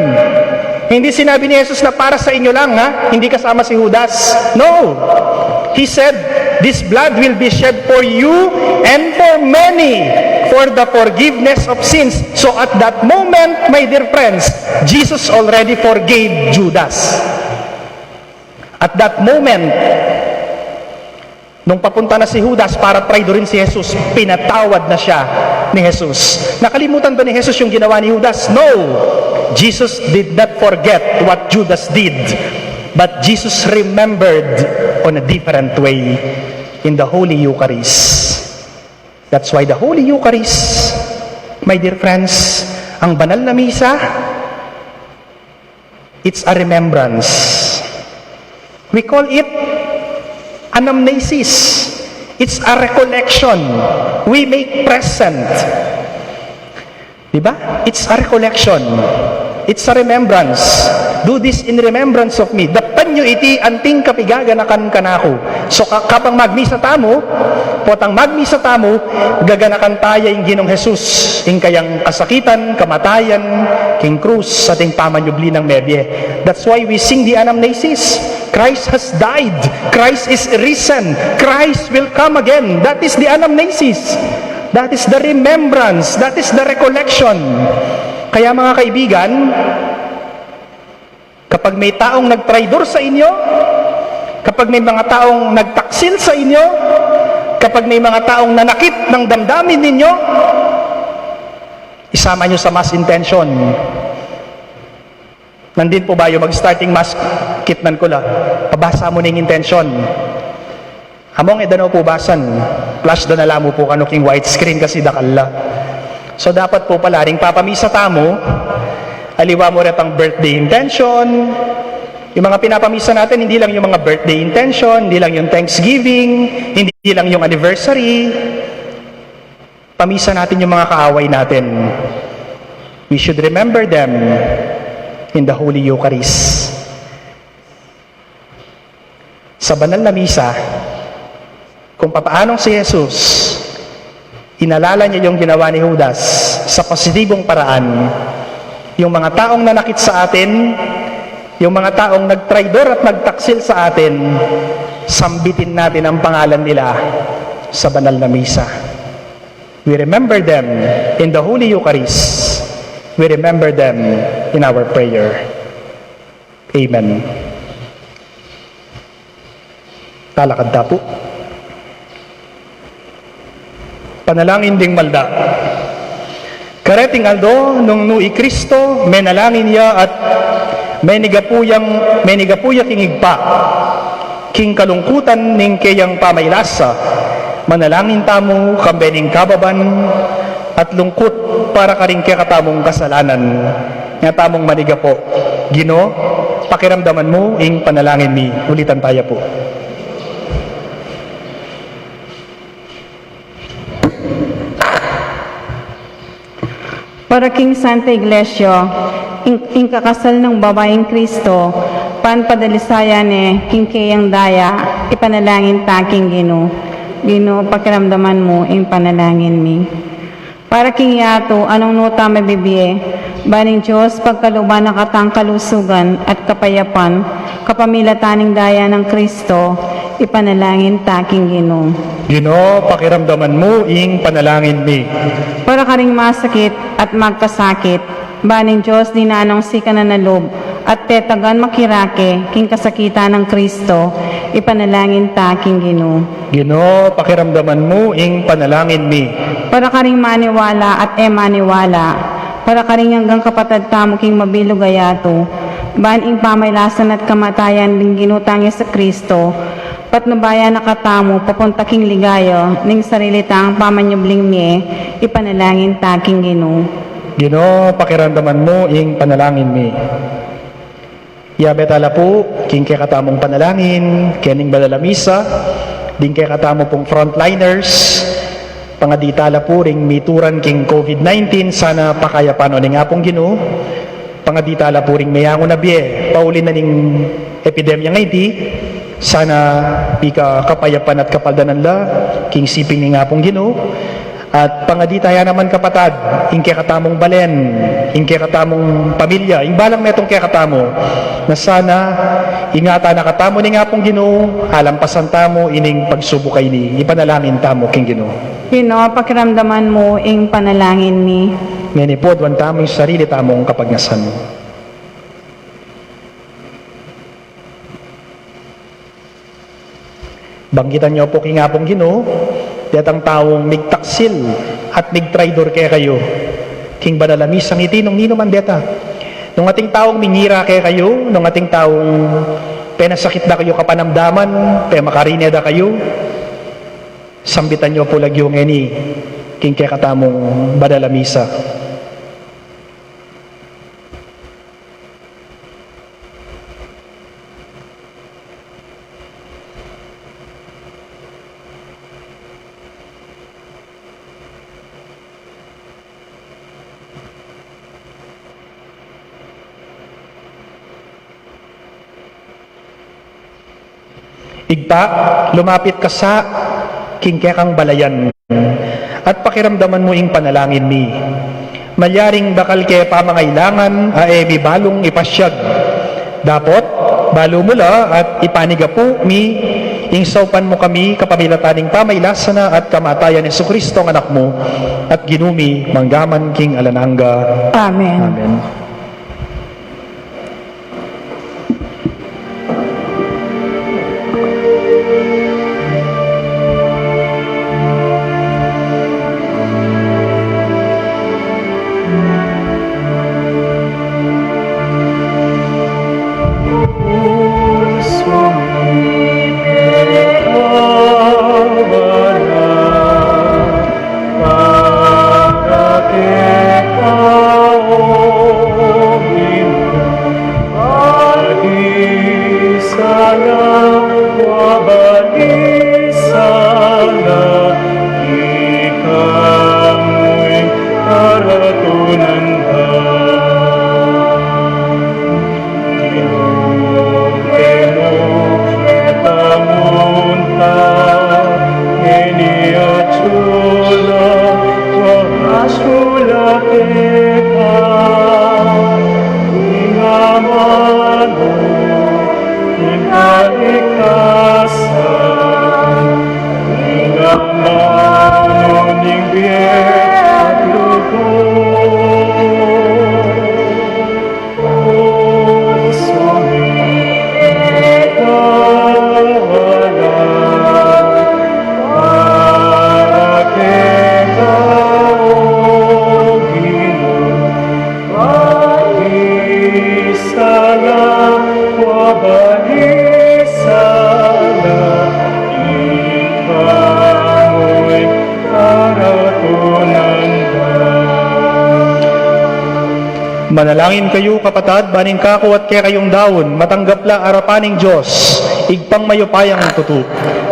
Hindi sinabi ni Jesus na para sa inyo lang, ha? Hindi kasama si Judas. No. He said, this blood will be shed for you and for many, for the forgiveness of sins. So at that moment, my dear friends, Jesus already forgave Judas. At that moment, nung papunta na si Judas para traidorin si Jesus, pinatawad na siya ni Jesus. Nakalimutan ba ni Jesus yung ginawa ni Judas? No! Jesus did not forget what Judas did, but Jesus remembered on a different way in the Holy Eucharist. That's why the Holy Eucharist, my dear friends, ang banal na misa, it's a remembrance. We call it anamnesis. It's a recollection. We make present. Diba? It's a recollection. It's a remembrance. Do this in remembrance of me. Dapan nyo iti anting kapigaganakan kanako. So kapang magmisa tamo, potang magmisa tamo, gaganakan tayo yung Ginong Jesus. Ing kayang kasakitan, kamatayan, king krus, sa ting pamanyubli ng mebye. That's why we sing the anamnesis. Christ has died. Christ is risen. Christ will come again. That is the anamnesis. That is the remembrance. That is the recollection. Kaya mga kaibigan, kapag may taong nagtraidor sa inyo, kapag may mga taong nagtaksil sa inyo, kapag may mga taong nanakit ng damdamin ninyo, isama nyo sa mass intention. Nandin po ba yung mag-starting mass kitnan ko la? Pabasa mo ning intention. Among edano po basan. Flash da nala mo po kano king white screen kasi dakalla. So dapat po pala ring papamisa tamo, aliwa mo ret ang birthday intention. Yung mga pinapamisa natin, hindi lang yung mga birthday intention, hindi lang yung Thanksgiving, hindi lang yung anniversary. Pamisa natin yung mga kaaway natin. We should remember them in the Holy Eucharist. Sa banal na misa, kung papaanong si Jesus, inalala niya yung ginawa ni Judas sa positibong paraan, yung mga taong nanakit sa atin, yung mga taong nagtraidor at nagtaksil sa atin, sambitin natin ang pangalan nila sa banal na misa. We remember them in the Holy Eucharist. We remember them in our prayer. Amen. Talakad na po. Panalangin ding malda. Kareting Aldo, nung nui Kristo, menalangin niya at menigapuya kingigpa, king kalungkutan ning kayang pamailasa, manalangin tamo kambening kababan, at lungkot para karing kaya katamong kasalanan nga tamong maniga po. Gino, pakiramdaman mo ing panalangin ni. Ulitan tayo po. Para King Santa Iglesia, ing kakasal ng babaeng Kristo, panpadalisaya ni King Kayang Daya, ipanalangin taking Gino. Gino, pakiramdaman mo ing panalangin mi. Para King Yato, anong nota may bibiye, baning Diyos pagkaluban ng katang kalusugan at kapayapan, kapamilataning daya ng Kristo, ipanalangin taking Gino. Gino, pakiramdaman mo ing panalangin mi. Para karing masakit at magkasakit, baning Diyos dinanong si kananalob at tetagan makirake king kasakita ng Kristo, ipanalangin taking Gino. Gino, pakiramdaman mo ing panalangin mi. Para karing maniwala at maniwala, para karing hanggang kapatad tamo king mabilog ayato, ban ing pamaylasan at kamatayan ning ginutangya sa Kristo, patnubaya na katamo papunta king ligayo ning sarili tang pamanyubling mi, ipanalangin taking Gino. Gino, pakiramdaman mo ing panalangin mi. Yabetala po, king kaya katamong panalangin, kening balalamisa, din kaya katamo pong frontliners, pangaditala po ring mituran king COVID-19, sana pakaya pano ning apong Gino, pangaditala po ring mayango na biye, paulin na ning epidemya ngayon, sana pika kapayapan at kapaldanan la, king siping ning apong Gino, at pangaditaya naman kapatad, ingke katamong balen, ingke katamong pamilya, ingbalang metong kaya katamo, na sana ingata na katamo ni nga pong Gino, alampasan tamo ining pagsubukay ni, ipanalangin tamo king Gino. Gino, pakiramdaman mo ing panalangin mi. Ngenipod, wan tamo yung sarili tamong kapagnasan. Banggitan niyo po king nga pong Gino, datang taong migtaksil at migtraidor kaya kayo. King banalamis ang itinong nino man deta. Nung ating taong mingira kaya kayo, nung ating taong penasakit na kayo kapanamdaman, pe makarinya da kayo, sambitan nyo po lagi yung eni, king kaya katamong badalamisa. Igta, lumapit ka sa kingkekang balayan at pakiramdaman mo ing panalangin mi. Malyaring bakal kaya pamangailangan ae bibalong ipasyag. Dapot, balo mula at ipaniga po mi, ingsawpan mo kami kapamilataning pamaylasana at kamatayan ni Jesucristo ang anak mo, at ginumi manggaman king alananga. Amen. Amen. Manalangin kayo kapatad, baning kako at kaya kayong daon, matanggapla arapaning Diyos, igpang mayupayang tutu.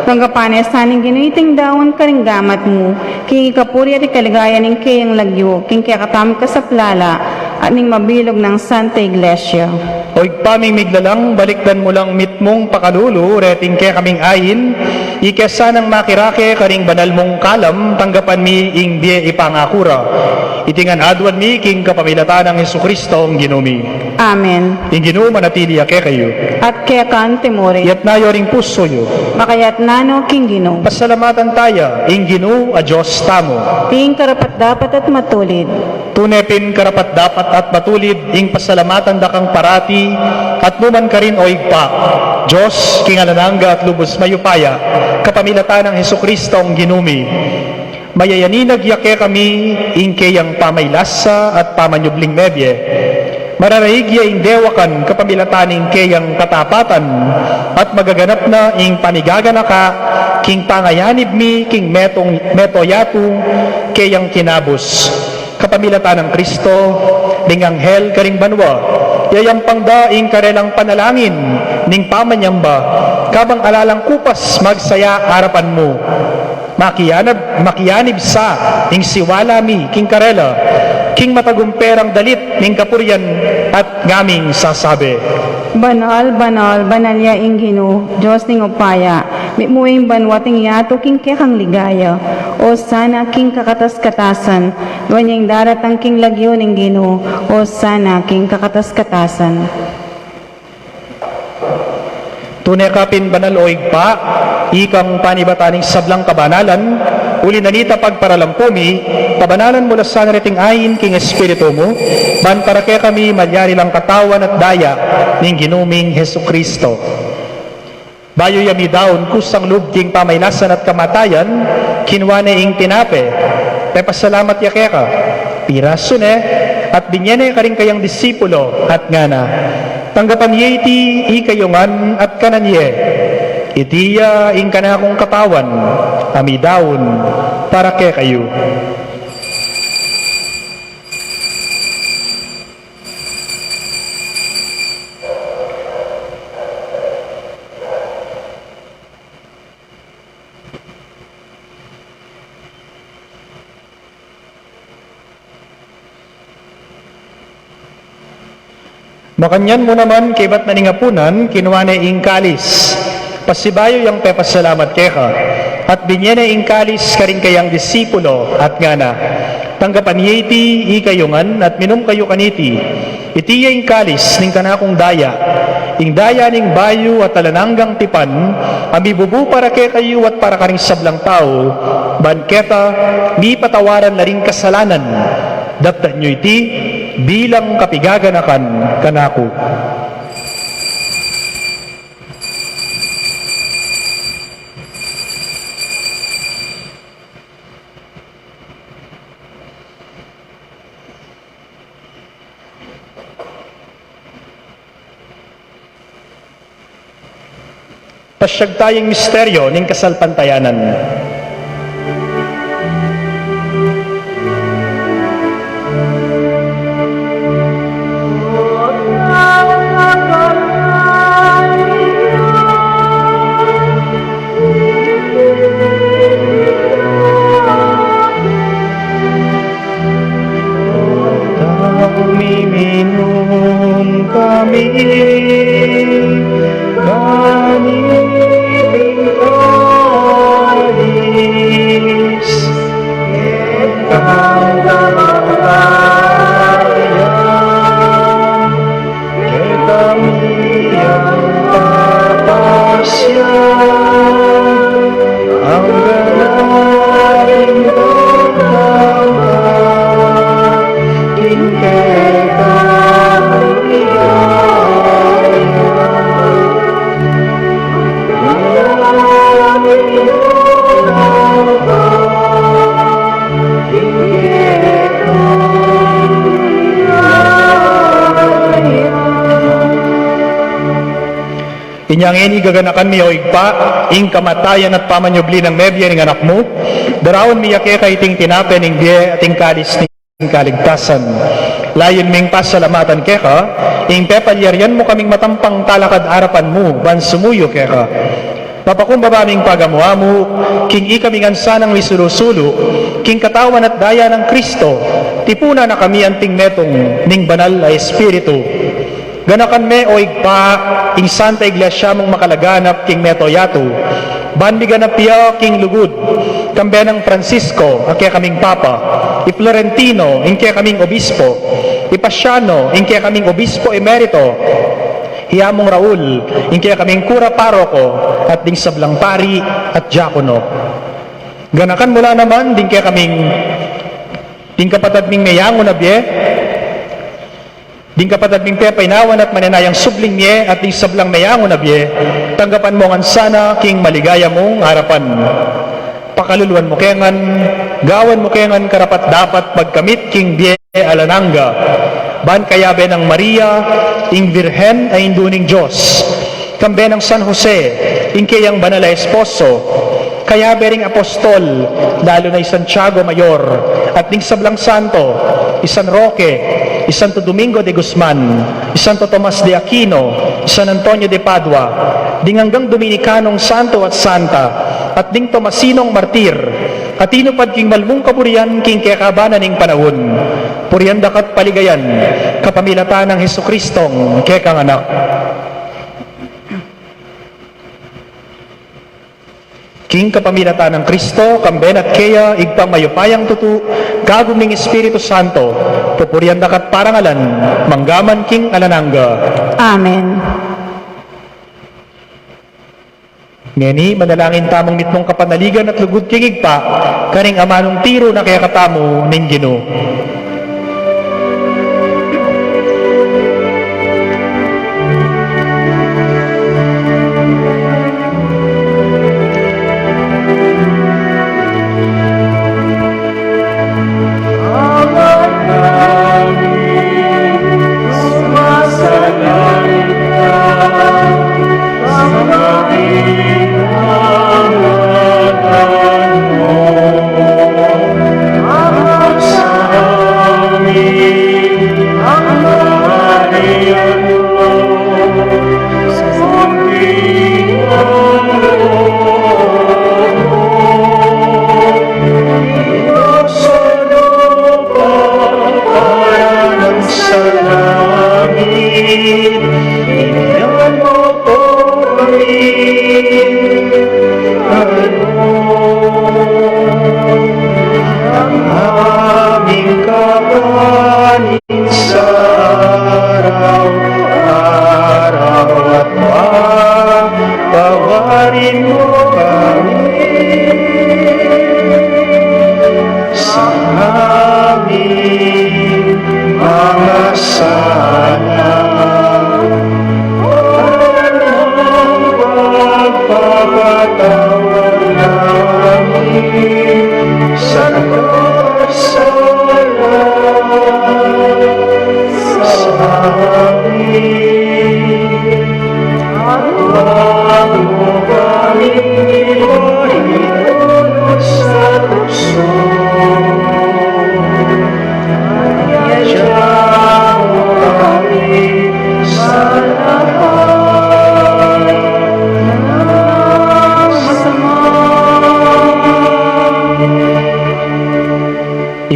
Pangkapanes saning ginuiting daon karinggamat mo, king ikapuri at ikaligayan ng kayang lagyo, king kaya katam ka sa plala, at ning mabilog ng Santa Iglesia. O igpaming miglalang, balikdan mo lang mitmong pakalulo, reting kaya kaming ayin, ikesa ng makirake karing banal mong kalam, tanggapan mi ing biye ipangakura. Itingan adwan mi king kapamilatan ng Jesucristo ang ginumi. Amen. Ing ginoo manatili ake kayo. At kaya kan temore, Yat nayo ring puso yo. makayat nano king Ginoo. Pasalamatan tayo, ing ginoo a Diyos tamo. Ting karapat dapat at matulid. Tunepin karapat dapat at matulid, ing pasalamatan dakang parati, at numan ka rin o igpa. Diyos, king alananga at lubos mayupaya, kapamilatan ng Jesucristo ang ginumi. Mayayaninag yake kami, ing kayang pamaylasa at pamanyubling mebye. Mararahigya ing dewakan kapamilataning kayang katapatan, at magaganap na ing panigagana ka, king pangayanib mi, king metoyatu, kayang kinabos. Kapamilatan ng Kristo, ning anghel karing banwa, yayampang daing karelang panalangin, ning pamanyamba, kabang alalang kupas magsaya harapan mo. Makiyanib sa, ing siwala mi, king karela, king matagumperang dalit, ning kapuryan, at ngaming sasabi. Banal, banal, banalya ing Ginoo, Diyos ning upaya, mimuing banwating yato king kekang ligaya, o sana king kakatas-katasan, luwanyang daratang king lagyo ning Ginoo, o sana king kakatas-katasan. Tunay kapin banal o igpa, ikang panibataning sablang kabanalan, uli nanita pagparalampumi, pabanalan mula sa nariting ayin king Espiritu mo, man para kaya kami malyari lang katawan at daya ning ginuming Jesucristo. Bayo yami daon kusang lub king pamaylasan at kamatayan, kinwane ing tinape, pasalamat yakeka, piraso ne, at binyene ka rin kayang disipulo, at ngana, tanggapan ye iti ikayungan at kananye, itiya ing kanakong katawan, amidaon, para kaya kayo. Makanyan mo naman kay ba't naningapunan, kinuha na ing kalis. Pasibayo yang pepasalamat keka. At binyene ing kalis karing kayang disipulo at ngana. Tanggapan niya iti ikayungan at minum kayo kaniti. Iti yung kalis ning kanakong daya. Ing daya ning bayo at talananggang tipan, amibubu para ketayo at para karing sablang tao, banketa, mi patawaran na ring kasalanan. Daptan nyo iti bilang kapigaganakan kanako. Pasyag tayong misteryo ning kasalpantayanan. Minum kami kaniting kalis, kitang kamatayan, kitang iyang papasyan, ang ganaling pagkakas, kinketang Inyang ini gaganakan mi o igpa, ing kamatayan at pamanyubli ng mebya ng anak mo, darawon mi yake kay ting tinape ning biye at ing kalis ning kaligtasan. Layon ming pasalamatan keka, ing pepalyaryan mo kaming matampang talakad arapan mo, ban sumuyo keka. Papakumbaba ming pagamuamu, king ikaming ansanang wisulusulo, king katawan at daya ng Kristo, tipuna na kami anting metong ning banal na Espiritu. Ganakan me o igpa, ing Santa Iglesia mong makalaganap king meto yato, banbigan na piya king lugod, kambe ng Francisco, ake kaming Papa, i Florentino, ing kaya kaming Obispo, i Pasiano, ing kaya kaming Obispo Emerito, hiyamong Raul, ing kaya kaming Kura Paroko, at ding sablang pari at diakono. Ganakan mula naman, ding kaya kaming, ding kapatad ming mayango na biye, ding kapatad ming pepainawan at mananayang subling niye at ding sablang mayango na biye, tanggapan mo ngan sana king maligaya mong harapan. Pakaluluan mo kengan, gawan mo kengan karapat dapat pagkamit king biye alananga, ban kayabe ng Maria, ing Virhen ay induning Diyos, kambe ng San Jose, ing kayang banal na esposo, kayabe ring apostol, lalo na Santiago Mayor, at ding sablang santo, San Roque, Santo Domingo de Guzman, Santo Tomas de Aquino, San Antonio de Padua, ding hanggang Dominikanong Santo at Santa, at ding Tomasinong Martir, at inupad king malmung kapurian king kekabanan ning panahon, purian dakat paligayan, kapamilatan ng Hesukristong kekang anak. King kapamilatan ng Kristo, kamben at kaya, igpang mayupayang tutu, gagong ning Espiritu Santo, pupurian dakat parangalan, manggaman king alananga. Amen. Ngeni, manalangin tamong mitmong kapanaligan at lugod king igpa, kaning amanong tiro na kaya katamo ning Ginoo. Amen.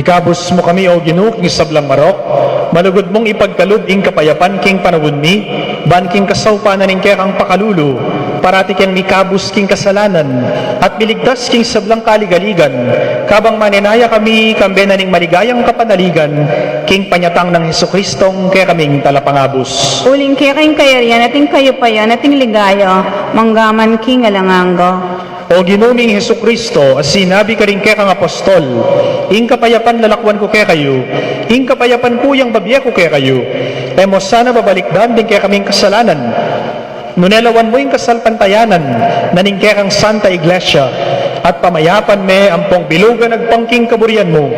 Ikabos mo kami, O Ginoo, king sablang marok, malugod mong ipagkalub ing kapayapan king panawon mi, ban king kasawpanan ing kang pakalulu, parati king mikabos king kasalanan, at miligtas king sablang kaligaligan, kabang maninaya kami, kambenan ning maligayang kapanaligan, king panyatang ng Hesukristong kaya kaming talapangabos. Uling kaya kayong kayarian, ating kayo pa yan, ating ligaya, manggaman king alanganga. O Ginoong Hesukristo, as sinabi ka rin kaya kang apostol, ing kapayapan lalakwan ko kaya kayo, ing kapayapan ko yung babiya ko kaya kayo, mo sana babalikdan din kaya kaming kasalanan, nunelawan mo yung kasalpantayanan, naning kaya kang Santa Iglesia, at pamayapan me ampong bilugan agpangking kaburian mo,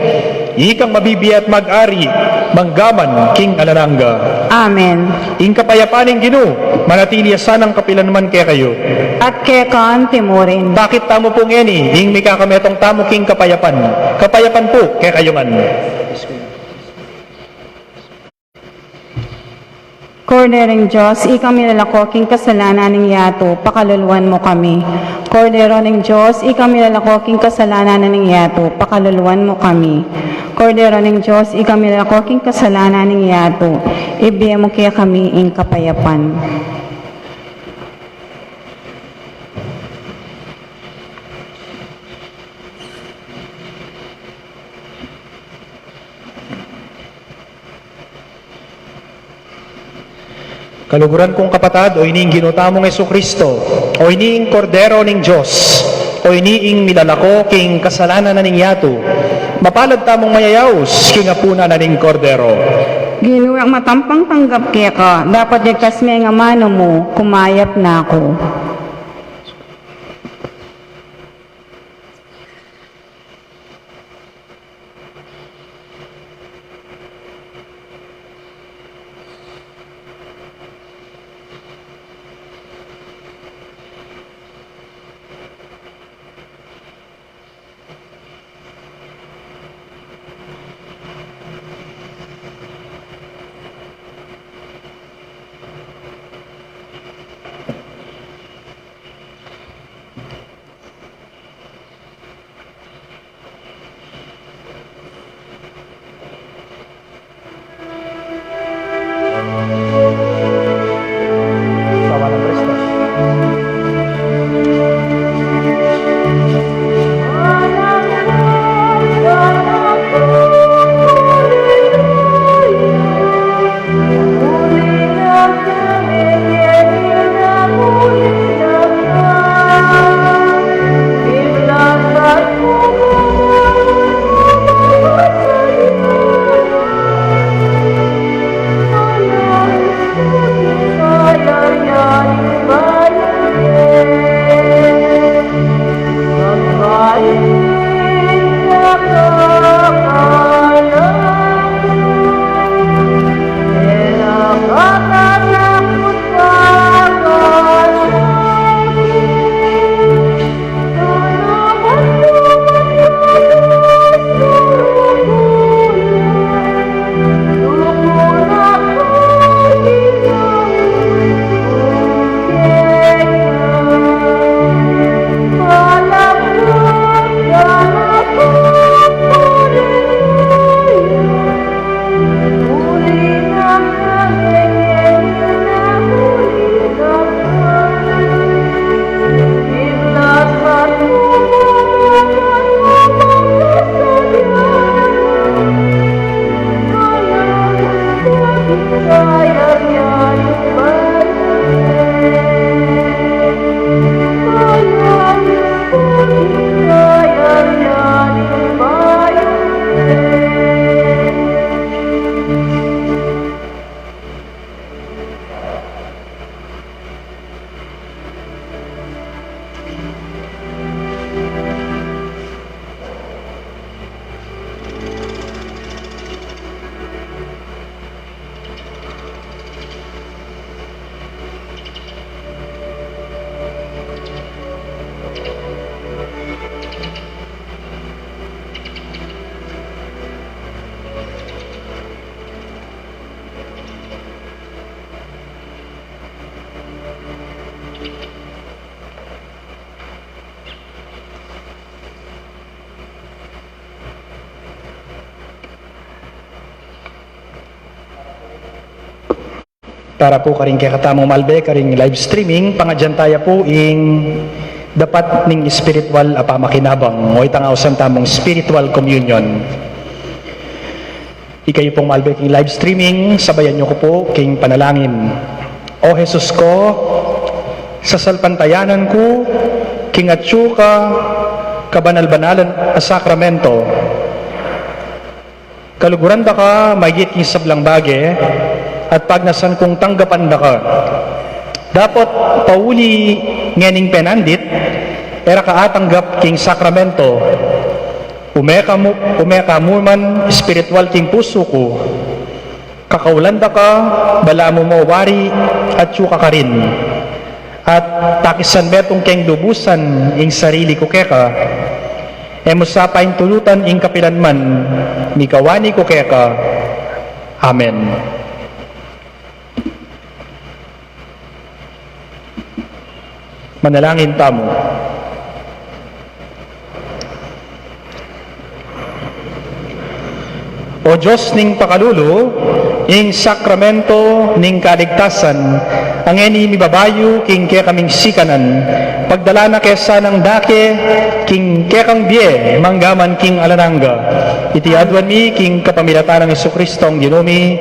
ikang mabibiya at mag-ari, manggaman king alananga. Amen. Ing kapayapaning Ginoo, manatili sanang kapilan naman kaya kayo. At kaya kaan timurin. Bakit tamo pong eni, ing may kakametong tamo king kapayapan. Kapayapan po, kaya kayo man. Korderong Diyos, ikaw milalako king kasalanan ng yato, pakaluluwan mo kami. Kordero ng Diyos, ikaw milalako king kasalanan ng yato, pakaluluwan mo kami. Kordero ng Diyos, ikaw milalako king kasalanan ng yato, ibiya mo kaya kami ing kapayapan. Kaluguran kong kapatad, o iniing ginutamong Hesukristo, o iniing kordero ng Diyos, o iniing milalako king kasalanan na ning yato, mapalad tamong mayayaos king apuna na ning kordero. Ginuwang matampang tanggap kaya ka, dapat ligtas may nga mano mo, kumayat na ako. para po karing kaya katamong malbe karing live streaming pangadyan tayo po ing dapat ning spiritual apamakinabang o itangawsan tamong spiritual communion. Ikayo pong malbe king live streaming, sabayan nyo ko po king panalangin. O Jesus ko, sa salpantayanan ko king atsu ka kabanal-banalan a sakramento, kaluguran da ka mayigit king sablang bage at pagnasan kong tanggapan da ka. Dapat pauli ngening penandit, era ka atanggap king sakramento, umeka mo man spiritual king puso ko, kakaulanda ka, bala mo mawari at suka ka rin. At takisan betong keng lubusan ing sarili ko keka, emusapain tulutan ing kapilanman, mikawani ko keka. Amen. Manalangin tamo. O Diyos ning pakalulu, ing sakramento ning kaligtasan, ang eni mibabayo king kaya kaming sikanan, pagdala na kesa ng dake, king kaya kang biye, manggaman king alananga, iti adwan mi king kapamilatan ng Jesucristo ang ginumi.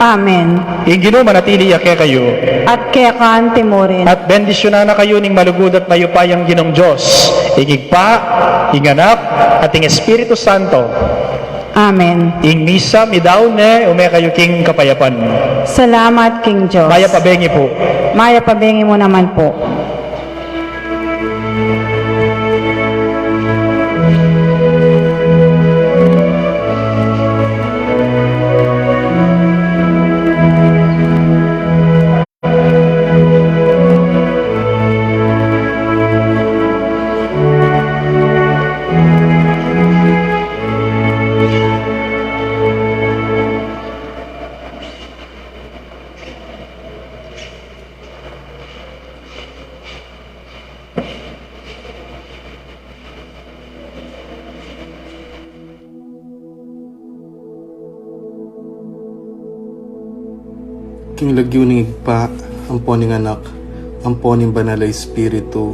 Amen. Ing ginuma natili ake kayo. At kaya kaan timorin. At bendisyonan na kayo ning malugod at mayupayang ginong Diyos, igigpa, ing anak, at ing Espiritu Santo. Amen. Ing misa midaw ne ume kayo king kapayapan. Salamat, King Diyos. Maya pabengi po. Maya pabengi mo naman po. King lagyo ning igpa, ampo ning anak, ampo ning banal a Espiritu.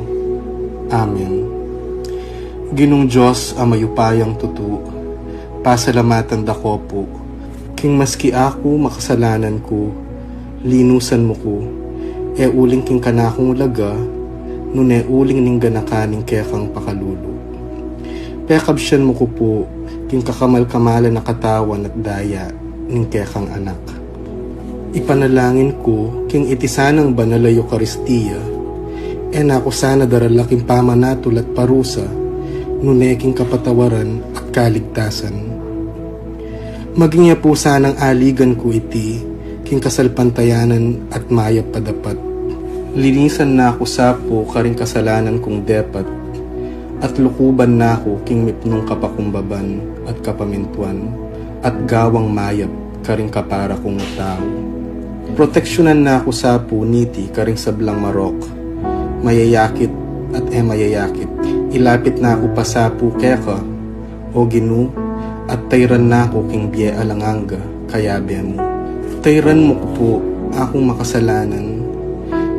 Amen. Ginong Diyos ang mayupayang tutu, pasalamatan dako po. King maski ako makasalanan ko, linusan mo ko, e uling king kanakong ulaga, nun e uling ning ganakaning kaya kang pakalulu. Pekabsyan mo ko po, king kakamal-kamalan na katawan at daya, ning kaya kang anak. Ipanalangin ko, king itisanang banal a Eucharistia, e nako sana daralaking pamanatol at parusa, nuneking kapatawaran at kaligtasan. Maging niya po sanang aligan ko iti, king kasalpantayanan at mayap padapat. Linisan na ako sapo karing kasalanan kong depat, at lukuban na ako king mipnong kapakumbaban at kapamintuan, at gawang mayap karing kapara kong tao. Proteksyonan na ako sa puniti karing sablang marok, mayayakit at mayayakit. Ilapit na ako pa sa keka, o ginu, at tayran na ako king biye alanganga, kayabe mo. Tayran mo po akong makasalanan,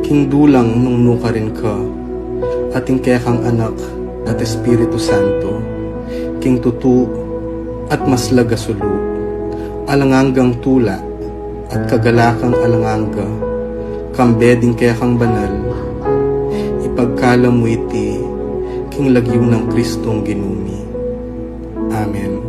king dulang nung nuka rin ka, ating kekang anak at Espiritu Santo, king tutu at maslaga sulu, alanganggang tula, at kagalakang alanganga, kambeding kaya kang banal, ipagkala mo iti, king lagyo ng Kristong ginumi. Amen.